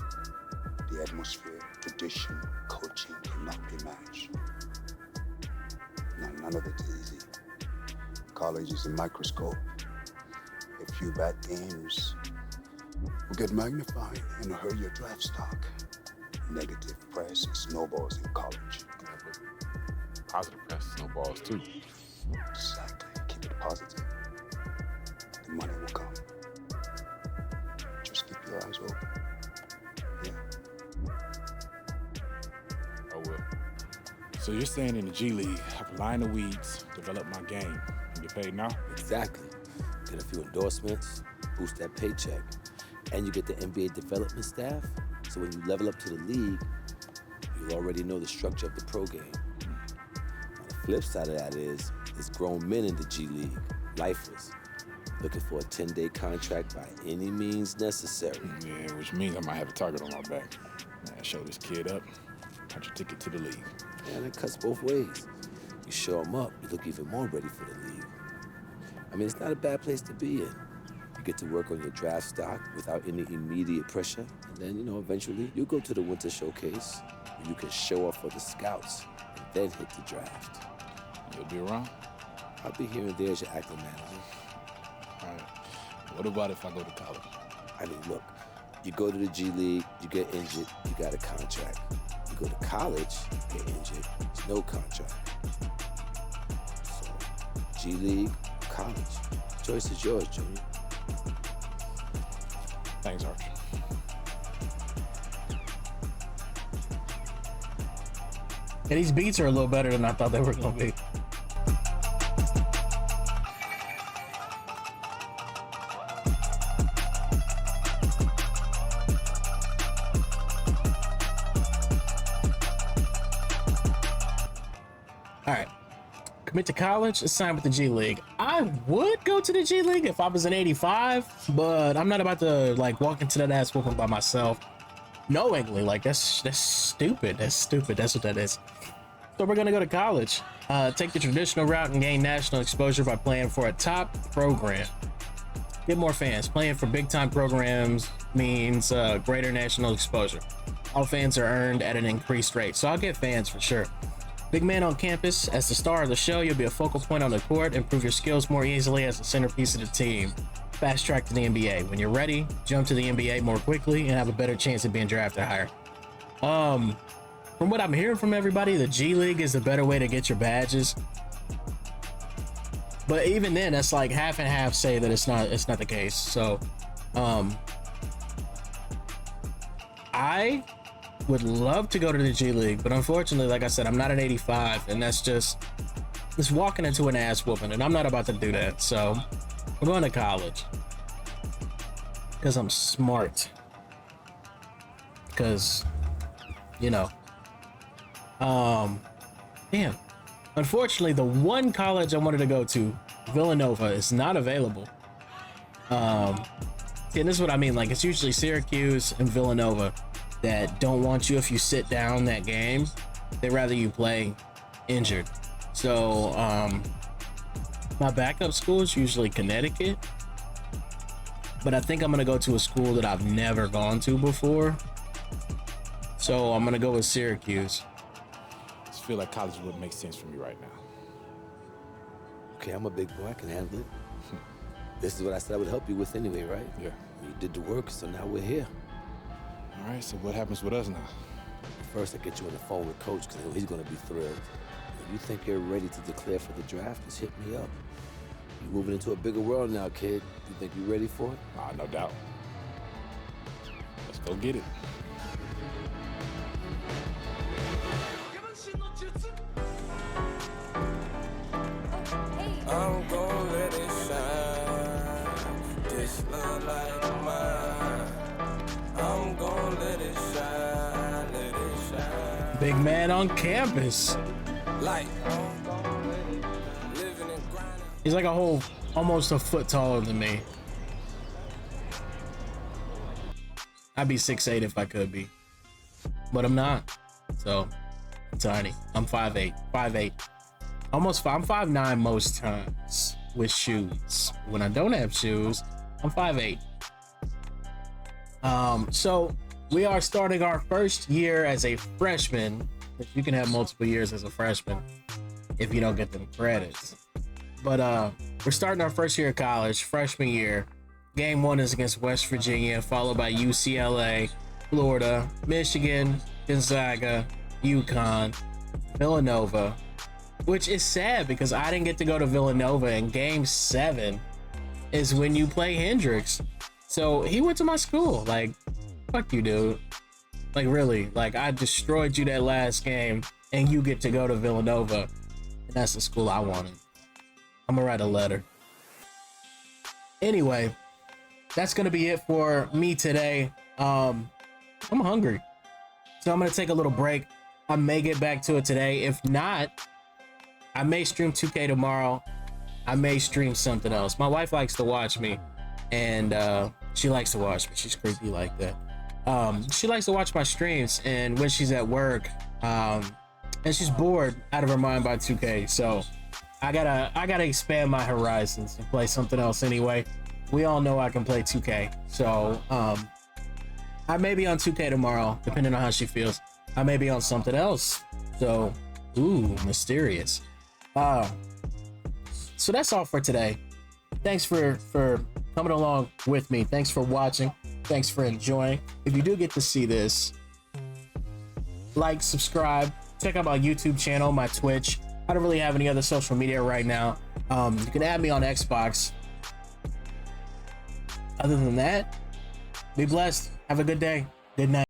The atmosphere, tradition, coaching cannot be matched. Now, none of it's easy. College is a microscope. A few bad games will get magnified and hurt your draft stock. Negative press snowballs in college. Yeah, but positive press snowballs too. Exactly. Keep it positive. The money will come. Just keep your eyes open. Yeah. I will. So you're saying in the G League, I can line the weeds, develop my game, and get paid now? Exactly. Get a few endorsements, boost that paycheck, and you get the NBA development staff. So when you level up to the league, you already know the structure of the pro game. Now, the flip side of that is, there's grown men in the G League, lifers, looking for a 10-day contract by any means necessary. Yeah, which means I might have a target on my back. Man, show this kid up, punch a ticket to the league. And it cuts both ways. You show them up, you look even more ready for the league. I mean, it's not a bad place to be in. You get to work on your draft stock without any immediate pressure. And then, eventually you go to the winter showcase where you can show off for the scouts and then hit the draft. You'll be around? I'll be here and there as your acting manager. All right. What about if I go to college? I mean, look, you go to the G League, you get injured, you got a contract. You go to college, get injured, there's no contract. So, G League, college. Choice is yours, Junior. Thanks, Arch. And these beats are a little better than I thought they were gonna be. All right, commit to college, sign with the G League. I would go to the G League if I was an 85, but I'm not about to like walk into that ass whooping by myself knowingly. Like that's stupid. That's stupid. That's what that is. So we're gonna go to college, take the traditional route and gain national exposure by playing for a top program. Get more fans. Playing for big time programs means greater national exposure. All fans are earned at an increased rate, so I'll get fans for sure. Big man on campus. As the star of the show, you'll be a focal point on the court, improve your skills more easily as the centerpiece of the team. fast track to the NBA. When you're ready, jump to the NBA more quickly and have a better chance of being drafted higher. From what I'm hearing from everybody, the G League is the better way to get your badges. But even then, that's like half and half say that it's not the case. So I would love to go to the G League, but unfortunately, like I said, I'm not an 85, and that's just walking into an ass whooping, and I'm not about to do that. So I'm going to college because I'm smart. Because, you know, damn. Unfortunately, the one college I wanted to go to, Villanova, is not available. And this is what I mean. Like, it's usually Syracuse and Villanova that don't want you if you sit down that game. They'd rather you play injured. So, my backup school is usually Connecticut. But I think I'm going to go to a school that I've never gone to before. So, I'm going to go with Syracuse. I just feel like college would make sense for me right now. Okay, I'm a big boy. I can handle it. This is what I said I would help you with anyway, right? Yeah. You did the work, so now we're here. All right, so what happens with us now? First, I get you on the phone with Coach, because he's going to be thrilled. If you think you're ready to declare for the draft, just hit me up. You're moving into a bigger world now, kid. You think you're ready for it? No doubt. Let's go get it. I'm gon' let it shine. This love like mine. I'm gon' let it shine, let it shine. Big man on campus. Like, He's like almost a foot taller than me. I'd be 6'8" if I could be, but I'm not. So I'm tiny. I'm 5'8". I'm 5'9" most times with shoes. When I don't have shoes, I'm 5'8". So we are starting our first year as a freshman. You can have multiple years as a freshman if you don't get them credits. But we're starting our first year of college, freshman year. Game 1 is against West Virginia, followed by UCLA, Florida, Michigan, Gonzaga, UConn, Villanova, which is sad because I didn't get to go to Villanova, and Game 7 is when you play Hendricks. So he went to my school. Like, fuck you, dude. Like, really. Like, I destroyed you that last game, and you get to go to Villanova, and that's the school I wanted. I'm gonna write a letter. Anyway, that's gonna be it for me today. I'm hungry, so I'm gonna take a little break. I may get back to it today. If not, I may stream 2K tomorrow. I may stream something else. My wife likes to watch me, and she likes to watch me. She's creepy like that. She likes to watch my streams, and when she's at work, and she's bored out of her mind by 2K. So I gotta expand my horizons and play something else anyway. We all know I can play 2K. So I may be on 2K tomorrow, depending on how she feels. I may be on something else. So, ooh, mysterious. So that's all for today. Thanks for coming along with me. Thanks for watching. Thanks for enjoying. If you do get to see this, like, subscribe, check out my YouTube channel, my Twitch. I don't really have any other social media right now. You can add me on Xbox. Other than that, be blessed. Have a good day. Good night.